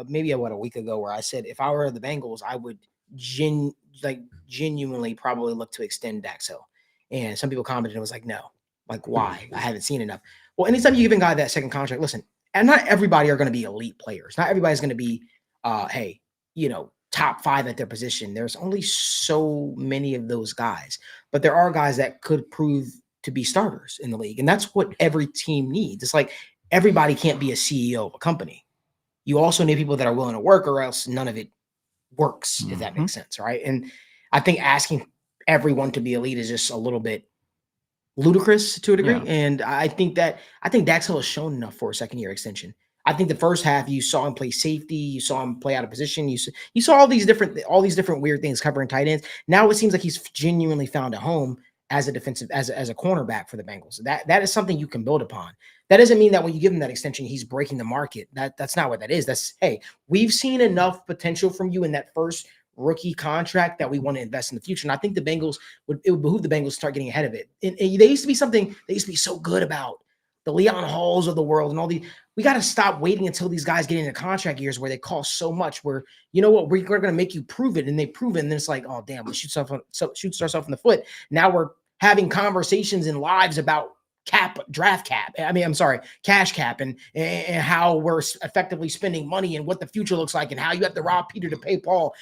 maybe a week ago where I said if I were the Bengals, I would genuinely probably look to extend Dax Hill. And some people commented and was like, no, like why? I haven't seen enough. Well, anytime you give a guy that second contract, listen, and not everybody are going to be elite players. Not everybody's going to be, hey, you know, top 5 at their position. There's only so many of those guys, but there are guys that could prove to be starters in the league. And that's what every team needs. It's like everybody can't be a CEO of a company. You also need people that are willing to work, or else none of it works, if that makes sense, right? And I think asking everyone to be elite is just a little bit ludicrous to a degree. And I think Dax Hill has shown enough for a 2nd-year extension. I think the first half you saw him play safety, you saw him play out of position, you saw all these different weird things covering tight ends. Now it seems like he's genuinely found a home as a defensive, as a cornerback for the Bengals. That is something you can build upon. That doesn't mean that when you give him that extension, he's breaking the market. That's not what that is. That's, hey, we've seen enough potential from you in that first rookie contract that we want to invest in the future. And I think it would behoove the Bengals to start getting ahead of it. And they used to be so good about the Leon Halls of the world and all the. We got to stop waiting until these guys get into contract years where they cost so much. Where, you know what, we're going to make you prove it, and they prove it, and then it's like, oh damn, we shoots ourselves in the foot. Now we're having conversations in lives about cash cap, and how we're effectively spending money and what the future looks like and how you have to rob Peter to pay Paul.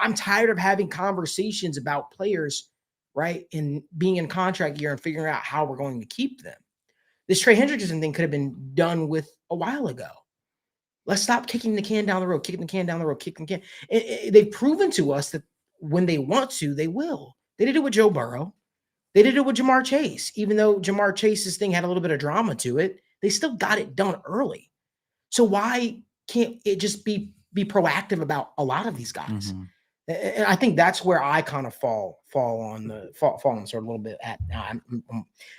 I'm tired of having conversations about players, right, and being in contract year and figuring out how we're going to keep them. This Trey Hendrickson thing could have been done with a while ago. Let's stop kicking the can down the road, They've proven to us that when they want to, they will. They did it with Joe Burrow. They did it with Jamar Chase. Even though Jamar Chase's thing had a little bit of drama to it, they still got it done early. So why can't it just be proactive about a lot of these guys? And I think that's where I kind of fall on sort of a little bit at. I'm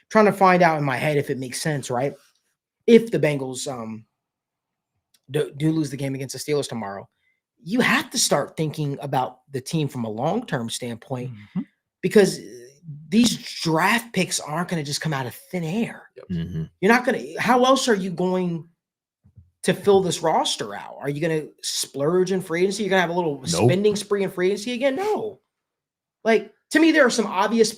trying to find out in my head if it makes sense, right? If the Bengals do lose the game against the Steelers tomorrow, you have to start thinking about the team from a long-term standpoint, because these draft picks aren't going to just come out of thin air. You're not going to. How else are you going to fill this roster out? Are you going to splurge in free agency? You're going to have a little spending spree in free agency again? No. Like, to me, there are some obvious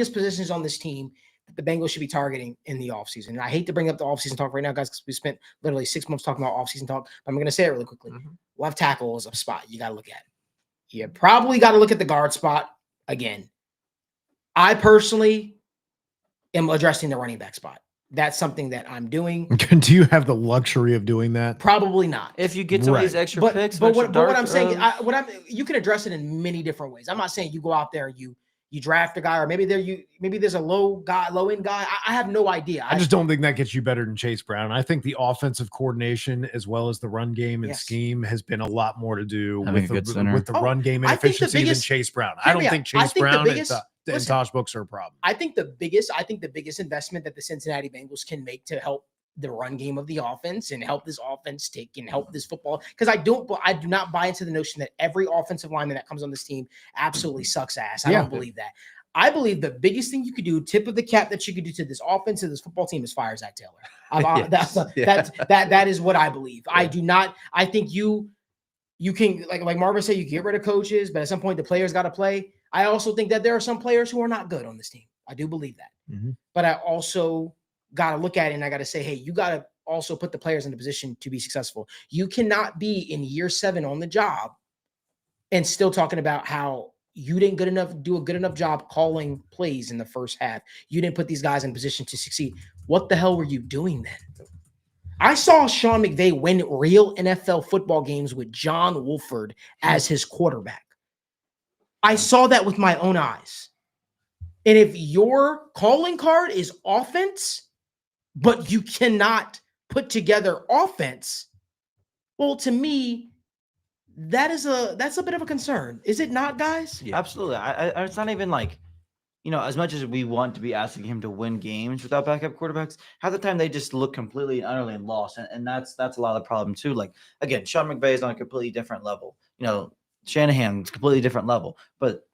positions on this team that the Bengals should be targeting in the offseason. And I hate to bring up the offseason talk right now, guys, because we spent literally 6 months talking about offseason talk. But I'm going to say it really quickly. Left tackle is a spot you got to look at. You probably got to look at the guard spot again. I personally am addressing the running back spot. That's something that I'm doing.
Do you have the luxury of doing that?
Probably not.
If you get some of these extra picks,
but what I'm saying, you can address it in many different ways. I'm not saying you go out there and you draft a guy, or maybe there's a low end guy. I have no idea.
I just don't think that gets you better than Chase Brown. I think the offensive coordination as well as the run game and scheme has been a lot more with the run game and efficiency than Chase Brown. I don't think Chase Brown and Tosh Books are a problem.
I think the biggest investment that the Cincinnati Bengals can make to help the run game of the offense and help this offense tick and help this football, because I do not buy into the notion that every offensive lineman that comes on this team absolutely sucks ass. I don't believe that. I believe the biggest thing you could do, tip of the cap that you could do to this offense and this football team is fire Zac Taylor. That is what I believe. Yeah. I do not. I think you can, like Marvin said, you can get rid of coaches, but at some point the players got to play. I also think that there are some players who are not good on this team. I do believe that. But I also got to look at it and I got to say, hey, you got to also put the players in a position to be successful. You cannot be in year 7 on the job and still talking about how you didn't do a good enough job calling plays in the first half. You didn't put these guys in position to succeed. What the hell were you doing then? I saw Sean McVay win real NFL football games with John Wolford as his quarterback. I saw that with my own eyes. And if your calling card is offense, but you cannot put together offense, well, to me, that's a bit of a concern. Is it not, guys?
Yeah. Absolutely. It's not even like, as much as we want to be asking him to win games without backup quarterbacks, half the time they just look completely and utterly lost. And that's a lot of the problem too. Like, again, Sean McVay is on a completely different level. Shanahan's completely different level, but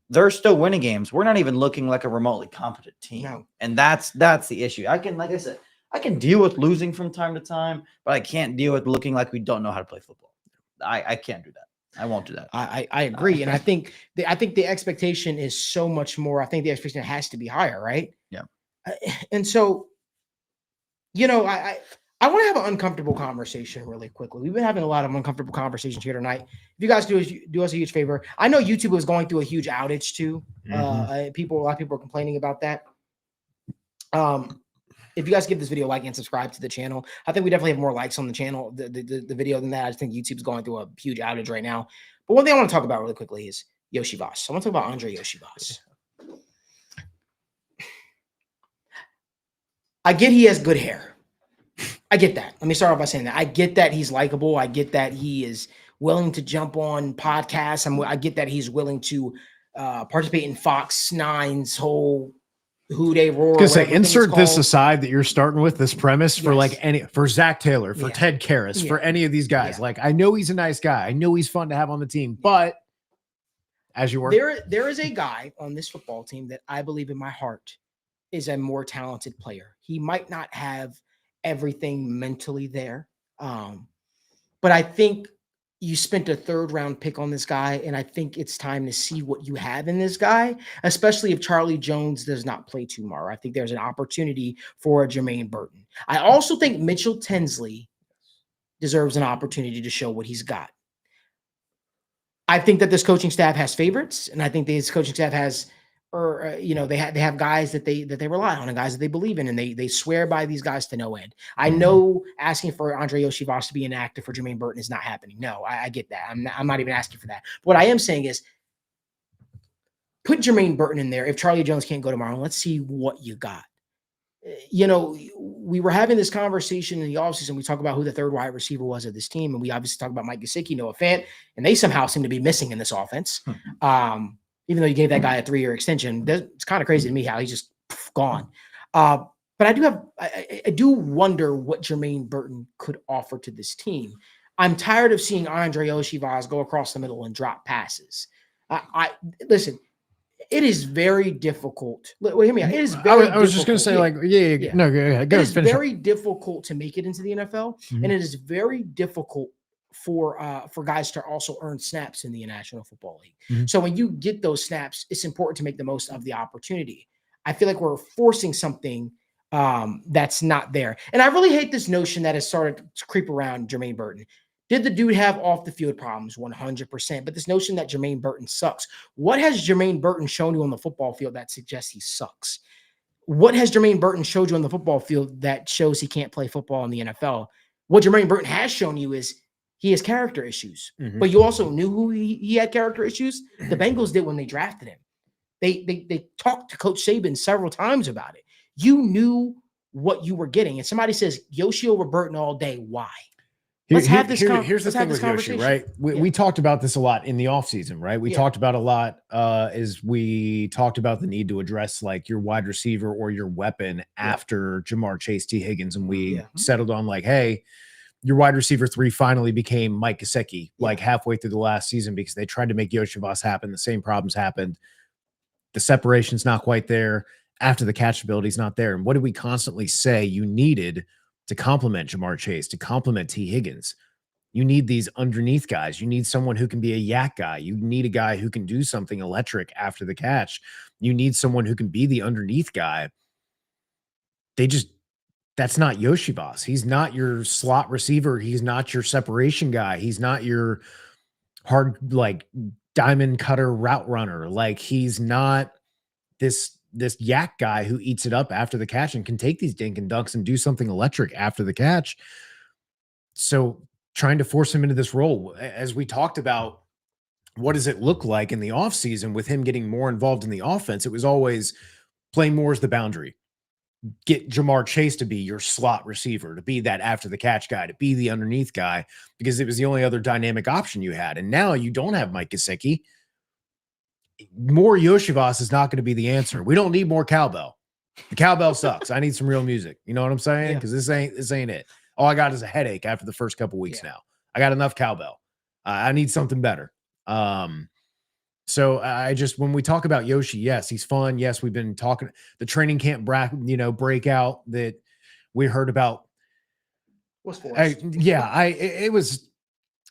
they're still winning games. We're not even looking like a remotely competent team. No. And that's the issue. Like I said, I can deal with losing from time to time, but I can't deal with looking like we don't know how to play football. I can't do that. I won't do that. I
agree. And I think the expectation is so much more. I think the expectation has to be higher, right?
Yeah.
And so, I want to have an uncomfortable conversation really quickly. We've been having a lot of uncomfortable conversations here tonight. If you guys do us a huge favor, I know YouTube was going through a huge outage too. A lot of people are complaining about that. If you guys give this video a like and subscribe to the channel, I think we definitely have more likes on the channel, the video than that. I just think YouTube's going through a huge outage right now. But one thing I want to talk about really quickly is 𝗬𝗎𝗧. I want to talk about 𝗦𝗧𝗔𝗧𝗘. I get he has good hair. I get that. Let me start off by saying that. I get that he's likable. I get that he is willing to jump on podcasts. I get that he's willing to participate in Fox 9's whole who they roar.
Because they insert this aside that you're starting with this premise for for Zac Taylor, for 𝗕𝗘𝗪, for any of these guys. Like, I know he's a nice guy. I know he's fun to have on the team, but as you were
there is a guy on this football team that I believe in my heart is a more talented player. He might not have everything mentally there, but I think you spent a 3rd round pick on this guy, and I think it's time to see what you have in this guy, especially if Charlie Jones does not play tomorrow. I think there's an opportunity for a Jermaine Burton. I also think Mitchell Tinsley deserves an opportunity to show what he's got. I think that this coaching staff has favorites, and I think this coaching staff has, they have guys that they rely on and guys that they believe in, and they swear by these guys to no end. I know asking for 𝗦𝗧𝗔𝗧𝗧 to be inactive for Jermaine Burton is not happening. No, I get that. I'm not even asking for that. What I am saying is put Jermaine Burton in there. If Charlie Jones can't go tomorrow, let's see what you got. We were having this conversation in the offseason. We talk about who the 3rd wide receiver was of this team, and we obviously talk about Mike Gesicki, Noah Fant, and they somehow seem to be missing in this offense. Even though you gave that guy a 3-year extension, it's kind of crazy to me how he's just gone. But I do wonder what Jermaine Burton could offer to this team. I'm tired of seeing 𝗦𝗧𝗔𝗧𝗧 go across the middle and drop passes. Listen, it is very difficult. Hear me out. It is very
I was just going to say, no, go ahead.
It is very difficult to make it into the NFL, and it is very difficult for guys to also earn snaps in the National Football League. So when you get those snaps, it's important to make the most of the opportunity. I feel like we're forcing something that's not there. And I really hate this notion that has started to creep around Jermaine Burton. Did the dude have off the field problems? 100%. But this notion that Jermaine Burton sucks. What has Jermaine Burton shown you on the football field that suggests he sucks? What has Jermaine Burton showed you on the football field that shows he can't play football in the NFL? What Jermaine Burton has shown you is he has character issues. But you also knew who he had character issues. The Bengals did when they drafted him. They talked to Coach Saban several times about it. You knew what you were getting. And somebody says Yoshi over Burton all day. Why?
Here's the thing with Yoshi, right? We talked about this a lot in the offseason, right? We talked about a lot we talked about the need to address like your wide receiver or your weapon after Ja'Marr Chase, T. Higgins. And we settled on like, hey, your wide receiver 3 finally became Mike Gesicki like halfway through the last season because they tried to make 𝗬𝗎𝗧𝗧 happen. The same problems happened. The separation's not quite there. After the catch ability is not there. And what did we constantly say you needed to complement Ja'Marr Chase, to complement T. Higgins? You need these underneath guys. You need someone who can be a yak guy. You need a guy who can do something electric after the catch. You need someone who can be the underneath guy. That's not Iosivas. He's not your slot receiver. He's not your separation guy. He's not your hard, like, diamond cutter route runner. Like, he's not this yak guy who eats it up after the catch and can take these dink and dunks and do something electric after the catch. So trying to force him into this role, as we talked about, what does it look like in the offseason with him getting more involved in the offense? It was always play more as the boundary. Get Ja'Marr Chase to be your slot receiver, to be that after the catch guy, to be the underneath guy, because it was the only other dynamic option you had. And now you don't have Mike Gesicki. More Iosivas is not going to be the answer. We don't need more cowbell. The cowbell sucks. I need some real music. You know what I'm saying? Because this ain't it. All I got is a headache after the first couple weeks now. I got enough cowbell. I need something better. So I just, when we talk about Yoshi, yes, he's fun. Yes, we've been talking the training camp breakout that we heard about. It was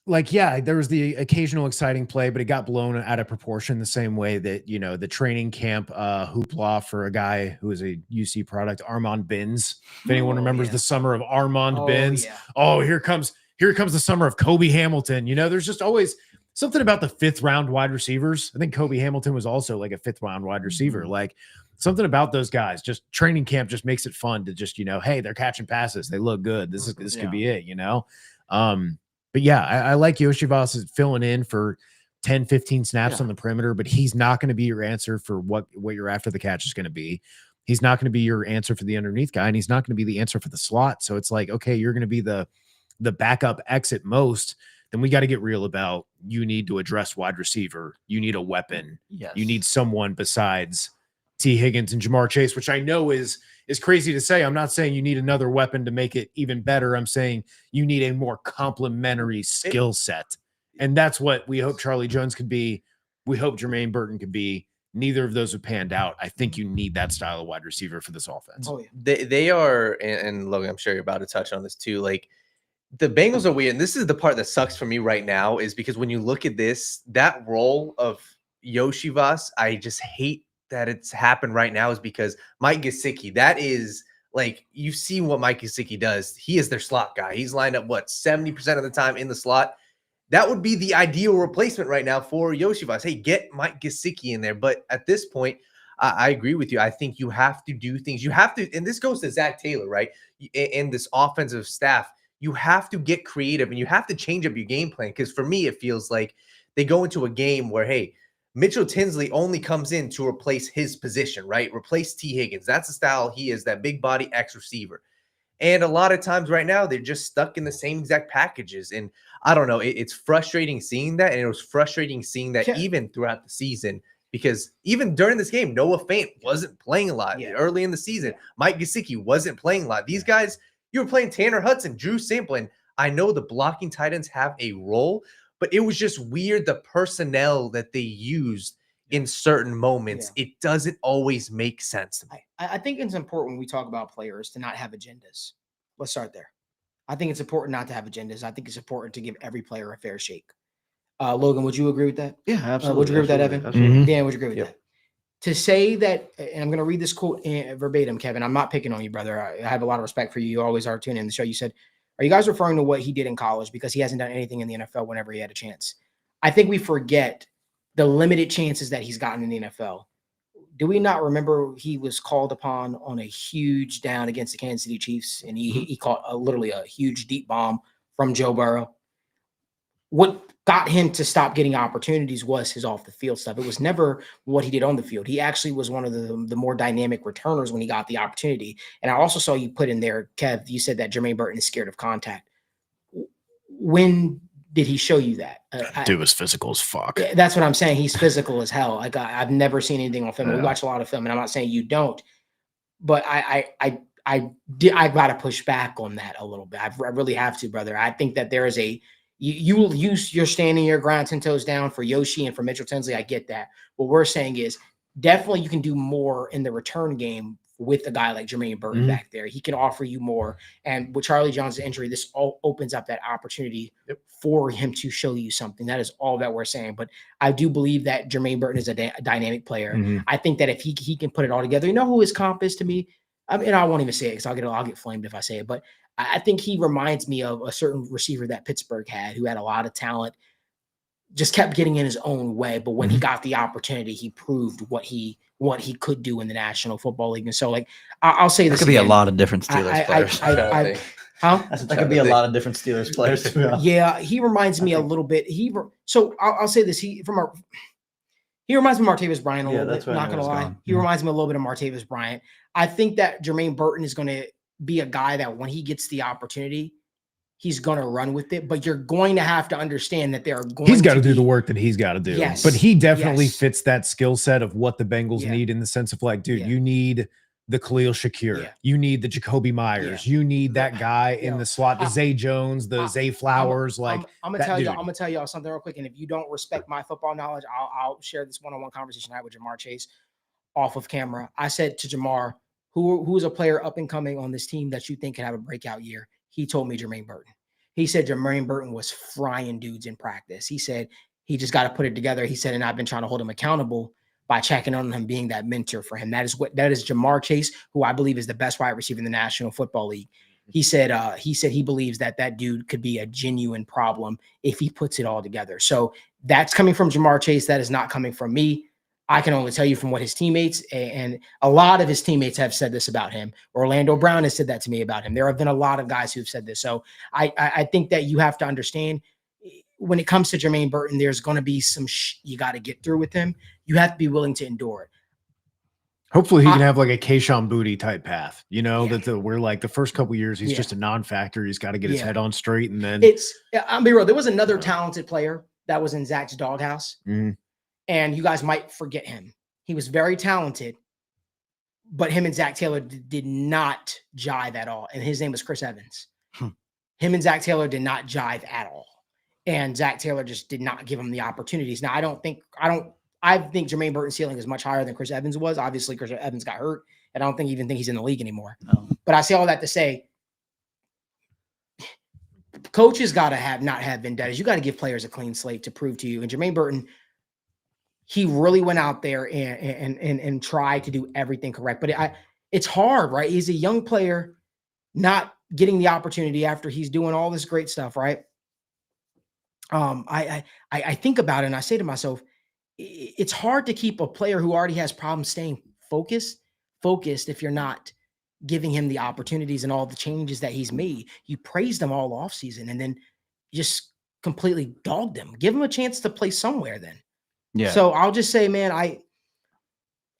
like, there was the occasional exciting play, but it got blown out of proportion the same way that, the training camp hoopla for a guy who is a UC product, Armand Binns. If anyone remembers the summer of Armand Binns. Yeah. Oh, here comes the summer of Kobe Hamilton. There's just always something about the 5th round wide receivers. I think Kobe Hamilton was also like a 5th round wide receiver. Like, something about those guys, just training camp just makes it fun to just, hey, they're catching passes. They look good. This could be it, But yeah, I like Iosivas filling in for 10, 15 snaps on the perimeter, but he's not going to be your answer for what your after the catch is going to be. He's not going to be your answer for the underneath guy, and he's not going to be the answer for the slot. So it's like, okay, you're going to be the backup X at most. Then we got to get real about, you need to address wide receiver. You need a weapon.
Yes.
You need someone besides T. Higgins and Ja'Marr Chase, which I know is crazy to say. I'm not saying you need another weapon to make it even better. I'm saying you need a more complementary skill set. And that's what we hope Charlie Jones could be. We hope Jermaine Burton could be. Neither of those have panned out. I think you need that style of wide receiver for this offense.
Oh, yeah.
They are, and Logan, I'm sure you're about to touch on this too. Like, the Bengals are weird. And this is the part that sucks for me right now, is because when you look at this, that role of Iosivas, I just hate that it's happened right now, is because Mike Gesicki, that is, like, you've seen what Mike Gesicki does. He is their slot guy. He's lined up, 70% of the time in the slot. That would be the ideal replacement right now for Iosivas. Hey, get Mike Gesicki in there. But at this point, I agree with you. I think you have to do things. You have to, and this goes to Zac Taylor, right? And this offensive staff. You have to get creative and you have to change up your game plan. Because for me, it feels like they go into a game where, hey, Mitchell Tinsley only comes in to replace his position, right? Replace T. Higgins. That's the style he is, that big body X receiver. And a lot of times right now, they're just stuck in the same exact packages. And I don't know, it's frustrating seeing that. And it was frustrating seeing that even throughout the season, because even during this game, Noah Fant wasn't playing a lot early in the season. Mike Gesicki wasn't playing a lot. These guys, you were playing Tanner Hudson, Drew Sample. And I know the blocking tight ends have a role, but it was just weird, the personnel that they used in certain moments. It doesn't always make sense to me.
I think it's important when we talk about players to not have agendas. Let's start there. I think it's important not to have agendas. I think it's important to give every player a fair shake. Logan, would you agree with that?
Yeah, absolutely.
Would you agree with that, Evan?
Absolutely.
Dan, would you agree with that? To say that, and I'm going to read this quote verbatim, Kevin. I'm not picking on you, brother. I have a lot of respect for you. You always are tuning in the show. You said, are you guys referring to what he did in college? Because he hasn't done anything in the NFL whenever he had a chance. I think we forget the limited chances that he's gotten in the NFL. Do we not remember he was called upon on a huge down against the Kansas City Chiefs, and he caught literally a huge deep bomb from Joe Burrow? What got him to stop getting opportunities was his off the field stuff. It was never what he did on the field. He actually was one of the more dynamic returners when he got the opportunity. And I also saw you put in there, Kev, you said that Jermaine Burton is scared of contact. When did he show you that?
Dude was physical as fuck.
That's what I'm saying. He's physical as hell. Like, I've never seen anything on film. We watch a lot of film, and I'm not saying you don't, but I got to push back on that a little bit. I really have to, brother. I think that there is you're standing your ground 10 toes down for Yoshi and for Mitchell Tinsley. I get that. What we're saying is definitely you can do more in the return game with a guy like Jermaine Burton back there. He can offer you more. And with Charlie John's injury, this all opens up that opportunity for him to show you something. That is all that we're saying. But I do believe that Jermaine Burton is a dynamic player. I think that if he can put it all together, you know who his comp is to me? I mean, I won't even say it because I'll get flamed if I say it. But I think he reminds me of a certain receiver that Pittsburgh had who had a lot of talent, just kept getting in his own way. But when he got the opportunity, he proved what he could do in the National Football League. And so, like, I'll say this
That could be
again.
a lot of different Steelers players.
That
could be a lot of different Steelers players.
Yeah, he reminds me a little bit. So I'll say this. He reminds me of Martavis Bryant a little bit. Not gonna lie, he reminds me a little bit of Martavis Bryant. I think that Jermaine Burton is going to be a guy that when he gets the opportunity, he's going to run with it. But you're going to have to understand that
he's got to do the work that he's got to do.
Yes.
But he definitely fits that skill set of what the Bengals need, in the sense of like, dude, you need the 𝗧𝗪𝗡𝗪. You need the Jacoby Myers. You need that guy in the slot, the Zay Jones, the Zay Flowers. I'm
gonna tell y'all something real quick. And if you don't respect my football knowledge, I'll share this one-on-one conversation I had with Ja'Marr Chase off of camera. I said to Ja'Marr, who's a player up and coming on this team that you think can have a breakout year? He told me Jermaine Burton. He said Jermaine Burton was frying dudes in practice. He said he just got to put it together. He said, and I've been trying to hold him accountable by checking on him, being that mentor for him. That is Ja'Marr Chase, who I believe is the best wide receiver in the National Football League. He said he believes that dude could be a genuine problem if he puts it all together. So that's coming from Ja'Marr Chase. That is not coming from me. I can only tell you from what his teammates, and a lot of his teammates have said this about him. Orlando Brown has said that to me about him. There have been a lot of guys who've said this. So I think that you have to understand when it comes to Jermaine Burton, there's going to be some you got to get through with him. You have to be willing to endure it.
Hopefully he can have like a Kayshon Boutte type path, that we're like the first couple years, he's just a non-factor. He's got to get his head on straight. And then
I'll be real. There was another talented player that was in Zac's doghouse. And you guys might forget him. He was very talented, but him and Zac Taylor did not jive at all. And his name was Chris Evans. Him and Zac Taylor did not jive at all. And Zac Taylor just did not give him the opportunities. Now, I think Jermaine Burton's ceiling is much higher than Chris Evans was. Obviously, Chris Evans got hurt, and I don't think he's in the league anymore. No. But I say all that to say, coaches got to not have vendettas. You got to give players a clean slate to prove to you. And Jermaine Burton, he really went out there and tried to do everything correct. But it's hard, right? He's a young player not getting the opportunity after he's doing all this great stuff, right? I think about it and I say to myself, it's hard to keep a player who already has problems staying focused if you're not giving him the opportunities and all the changes that he's made. You praised him all offseason and then just completely dogged him. Give him a chance to play somewhere then. Yeah. So I'll just say, man,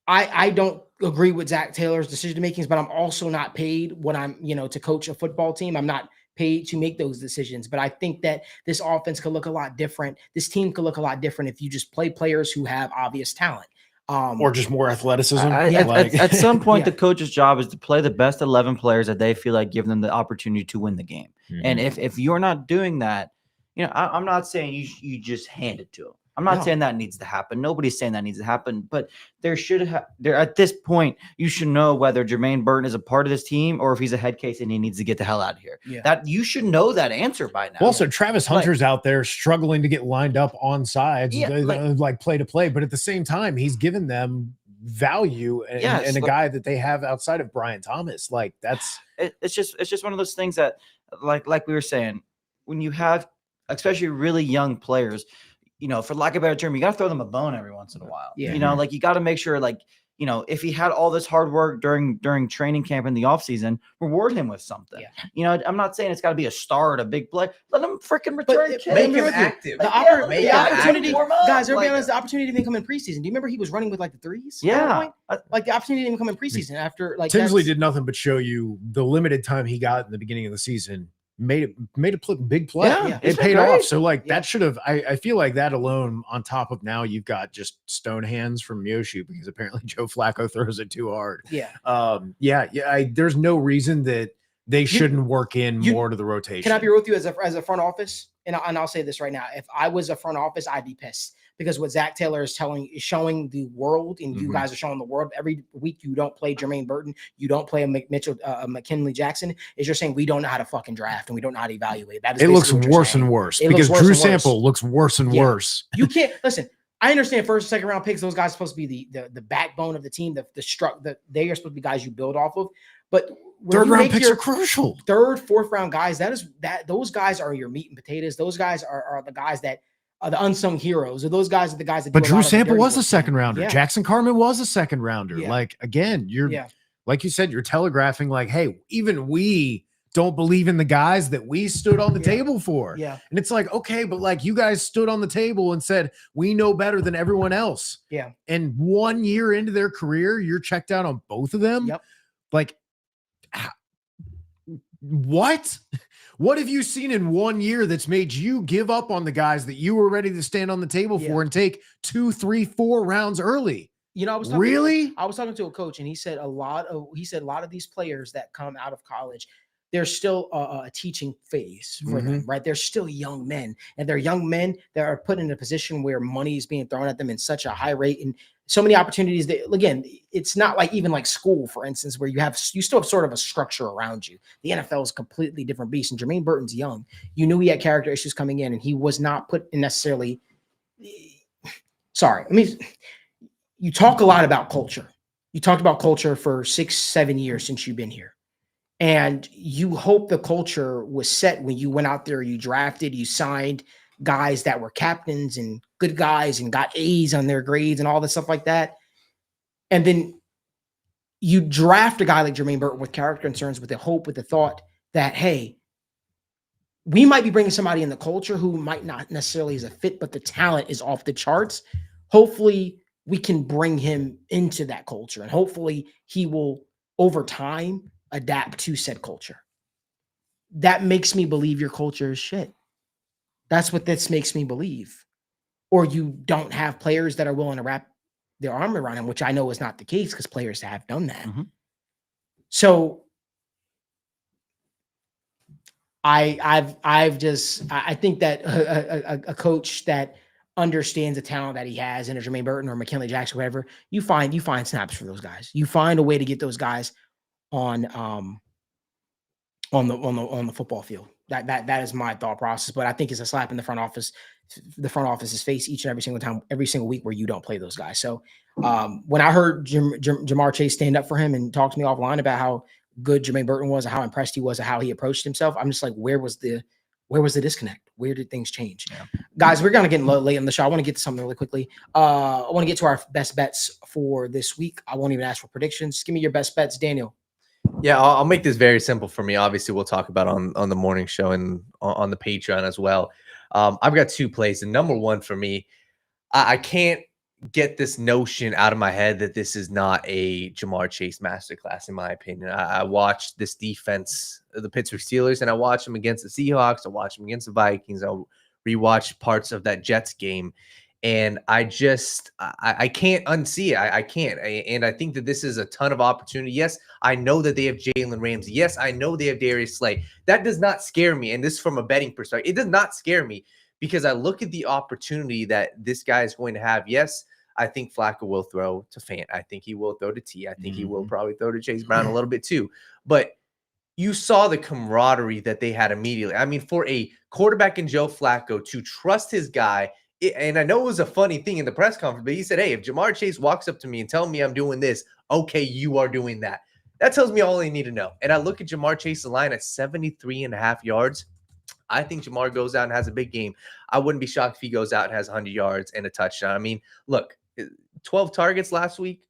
I don't agree with Zac Taylor's decision makings, but I'm also not paid when I'm, to coach a football team. I'm not paid to make those decisions. But I think that this offense could look a lot different. This team could look a lot different if you just play players who have obvious talent.
Or just more athleticism.
At some point, the coach's job is to play the best 11 players that they feel like give them the opportunity to win the game. And if you're not doing that, I'm not saying you just hand it to them. I'm not saying that needs to happen. Nobody's saying that needs to happen, but at this point, you should know whether Jermaine Burton is a part of this team or if he's a head case and he needs to get the hell out of here. Yeah. That you should know that answer by now.
Well, also Travis Hunter's out there struggling to get lined up on sides, like play to play, but at the same time, he's given them value and a guy that they have outside of Brian Thomas. Like
it's just one of those things that like we were saying, when you have especially really young players, for lack of a better term, you got to throw them a bone every once in a while. Yeah. You got to make sure, if he had all this hard work during training camp in the offseason, reward him with something. Yeah. I'm not saying it's got to be a star at a big play. Let him freaking return.
Make him active.
The opportunity, guys, everybody honest, the opportunity didn't come in preseason. Do you remember he was running with the threes?
Yeah.
The opportunity didn't come in preseason after
Tinsley did nothing but show you the limited time he got in the beginning of the season. Made a big play. Yeah, it paid off. So that should have. I feel like that alone, on top of now you've got just stone hands from Minshew because apparently Joe Flacco throws it too hard. Yeah. There's no reason that they shouldn't work in more to the rotation.
Can I be real with you as a front office? And I'll say this right now: if I was a front office, I'd be pissed because what Zac Taylor is showing the world, and you
Mhm.
guys are showing the world every week. You don't play Jermaine Burton, you don't play a McKinley Jackson. Is you're saying we don't know how to fucking draft and we don't know how to evaluate. That is
It looks
basically what you're
worse
saying.
and worse
It looks
because
worse
Drew
and worse.
Sample looks worse and
Yeah.
worse.
You can't listen. I understand first and second round picks; those guys are supposed to be the backbone of the team. They are supposed to be guys you build off of. But when
Third
you
round
make
picks
your
are crucial.
third, fourth round guys, those guys are your meat and potatoes. Those guys are the guys that are the unsung heroes. Or those guys are the guys that.
But
do a
Drew
lot of the
Sample
dirty
was a
work.
second rounder.
Yeah.
Jackson Carman was a second rounder.
Yeah.
Like, again, you're
Yeah.
like you said, you're telegraphing like, hey, even we don't believe in the guys that we stood on the
Yeah.
table for.
Yeah.
And it's like, okay, but like you guys stood on the table and said, we know better than everyone else.
Yeah.
And 1 year into their career, you're checked out on both of them.
Yep.
Like, what? What have you seen in 1 year that's made you give up on the guys that you were ready to stand on the table
Yeah.
for and take 2, 3, 4 rounds early?
You know, I was talking to a coach, and he said a lot of these players that come out of college, there's still a teaching phase for them, right? They're still young men, and they're young men that are put in a position where money is being thrown at them in such a high rate and so many opportunities that, again, it's not like even like school, for instance, where you still have sort of a structure around you. The NFL is a completely different beast, and Jermaine Burton's young. You knew he had character issues coming in, and he was not put in necessarily. Sorry, you talk a lot about culture. You talked about culture for 6-7 years since you've been here. And you hope the culture was set when you went out there, you drafted, you signed guys that were captains and good guys and got A's on their grades and all this stuff like that. And then you draft a guy like Jermaine Burton with character concerns, with the hope, with the thought that, hey, we might be bringing somebody in the culture who might not necessarily is a fit, but the talent is off the charts. Hopefully we can bring him into that culture, and hopefully he will over time adapt to said culture. That makes me believe your culture is shit. That's what this makes me believe. Or you don't have players that are willing to wrap their arm around him, which I know is not the case because players have done that. So I think that a coach that understands the talent that he has in a Jermaine Burton or McKinley Jackson, whatever, you find snaps for those guys. You find a way to get those guys on the football field. That is my thought process. But I think it's a slap in the front office's face each and every single time, every single week where you don't play those guys. So when I heard Ja'Marr Chase stand up for him and talk to me offline about how good Jermaine Burton was and how impressed he was and how he approached himself, I'm just like, where was the disconnect? Where did things change? Yeah. Guys, we're gonna get late in the show. I want to get to something really quickly. I want to get to our best bets for this week. I won't even ask for predictions. Just give me your best bets, Daniel.
Yeah, I'll make this very simple for me. Obviously, we'll talk about on the morning show and on the Patreon as well. I've got two plays. And number one for me, I can't get this notion out of my head that this is not a Ja'Marr Chase masterclass, in my opinion. I watched this defense, the Pittsburgh Steelers, and I watched them against the Seahawks. I watched them against the Vikings. I rewatched parts of that Jets game. And I can't unsee it. I can't. And I think that this is a ton of opportunity. Yes, I know that they have Jalen Ramsey. Yes, I know they have Darius Slay. That does not scare me. And this from a betting perspective, it does not scare me because I look at the opportunity that this guy is going to have. Yes, I think Flacco will throw to Fant. I think he will throw to T. I think he will probably throw to Chase Brown a little bit too. But you saw the camaraderie that they had immediately. I mean, for a quarterback in Joe Flacco to trust his guy, and I know it was a funny thing in the press conference, but he said, hey, if Ja'Marr Chase walks up to me and tells me I'm doing this, okay, you are doing that. That tells me all I need to know. And I look at Ja'Marr Chase's line at 73.5 yards. I think Ja'Marr goes out and has a big game. I wouldn't be shocked if he goes out and has 100 yards and a touchdown. I mean, look, 12 targets last week,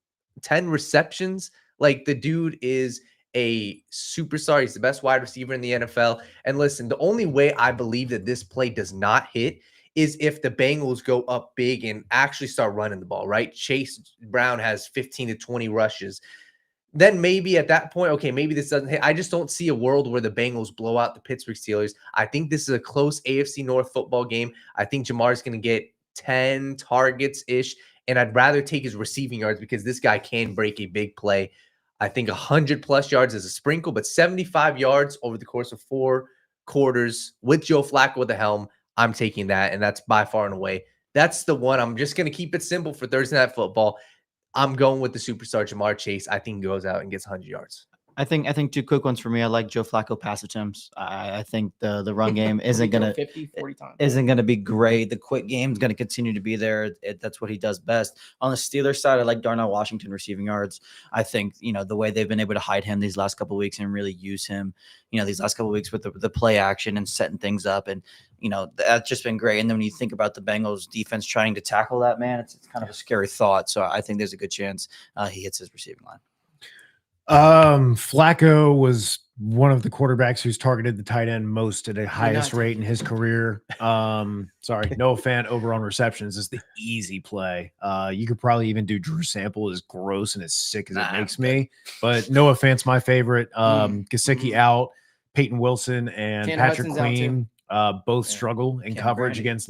10 receptions. Like, the dude is a superstar. He's the best wide receiver in the NFL. And listen, the only way I believe that this play does not hit is if the Bengals go up big and actually start running the ball, right? Chase Brown has 15 to 20 rushes. Then maybe at that point, okay, maybe this doesn't hit. I just don't see a world where the Bengals blow out the Pittsburgh Steelers. I think this is a close AFC North football game. I think Ja'Marr is going to get 10 targets-ish, and I'd rather take his receiving yards because this guy can break a big play. I think 100-plus yards is a sprinkle, but 75 yards over the course of 4 quarters with Joe Flacco with the helm, I'm taking that, and that's by far and away That's the one. I'm just going to keep it simple for Thursday Night Football. I'm going with the superstar Ja'Marr Chase. I think he goes out and gets 100 yards.
I think two quick ones for me. I like Joe Flacco pass attempts. I think the run game isn't gonna
50, 40 times.
isn't gonna be great. The quick game is gonna continue to be there. That's what he does best. On the Steelers side, I like Darnell Washington receiving yards. I think the way they've been able to hide him these last couple of weeks and really use him, these last couple of weeks with the play action and setting things up, and that's just been great. And then when you think about the Bengals defense trying to tackle that, man, it's kind of a scary thought. So I think there's a good chance he hits his receiving line.
Flacco was one of the quarterbacks who's targeted the tight end most at a highest rate in his career. Sorry, Noah Fant over on receptions is the easy play. You could probably even do Drew Sample, as gross and as sick as it makes me, but Noah Fant's my favorite. Gesicki out, Peyton Wilson and Patrick Queen both struggle in coverage against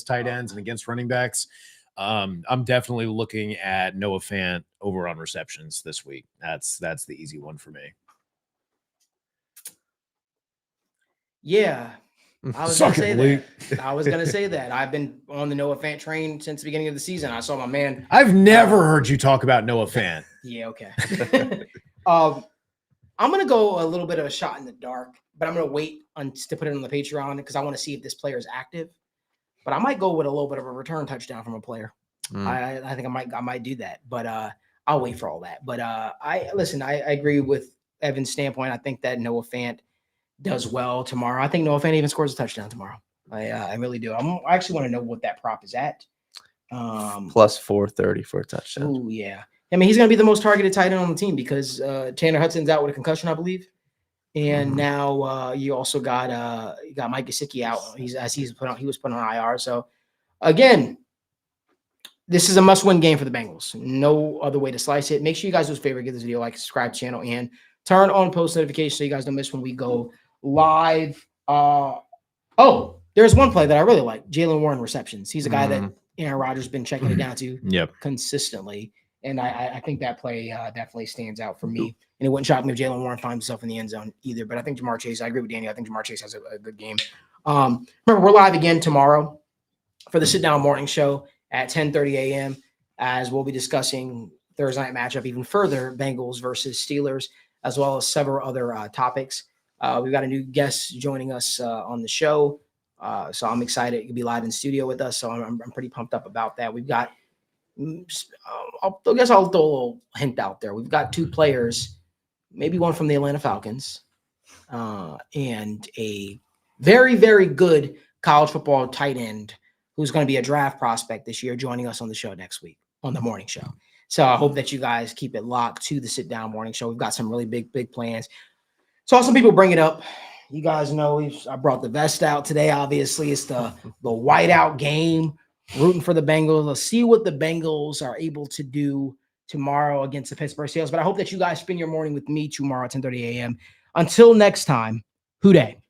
tight ends and against running backs. I'm definitely looking at Noah Fant over on receptions this week. That's the easy one for me.
Yeah, I was going to say that. I was going to say that. I've been on the Noah Fant train since the beginning of the season. I saw my man.
I've never heard you talk about Noah Fant.
Yeah, okay. I'm going to go a little bit of a shot in the dark, but I'm going to wait to put it on the Patreon because I want to see if this player is active. But I might go with a little bit of a return touchdown from a player. I think I might do that, but I'll wait for all that. But I agree with Evan's standpoint. I think that Noah Fant does well tomorrow. I think Noah Fant even scores a touchdown tomorrow. I really do. I actually want to know what that prop is at.
Plus 430 for a touchdown.
Oh yeah. I mean, he's going to be the most targeted tight end on the team because Tanner Hudson's out with a concussion, I believe. And now you also got Mike Gesicki out. He was put on IR. So again, this is a must-win game for the Bengals. No other way to slice it. Make sure you guys do us a favor, give this video a like, subscribe to the channel, and turn on post notifications so you guys don't miss when we go live. There's one play that I really like: Jaylen Warren receptions. He's a guy that Aaron Rodgers has been checking it down to consistently. And I think that play definitely stands out for me. And it wouldn't shock me if Jaylen Warren finds himself in the end zone either. But I think Ja'Marr Chase, I agree with Danny. I think Ja'Marr Chase has a good game. Remember, we're live again tomorrow for the Sit Down Morning Show at 10:30 a.m. as we'll be discussing Thursday night matchup even further, Bengals versus Steelers, as well as several other topics. We've got a new guest joining us on the show. So I'm excited. You'll be live in studio with us. So I'm pretty pumped up about that. We've got I'll throw a little hint out there. We've got two players, maybe one from the Atlanta Falcons, and a very, very good college football tight end who's going to be a draft prospect this year, joining us on the show next week on the morning show. So I hope that you guys keep it locked to the Sit Down Morning Show. We've got some really big plans. Saw some people bring it up. You guys know I brought the vest out today. Obviously, it's the whiteout game. Rooting for the Bengals. Let's see what the Bengals are able to do tomorrow against the Pittsburgh Steelers. But I hope that you guys spend your morning with me tomorrow at 10:30 a.m. Until next time, Who Dey?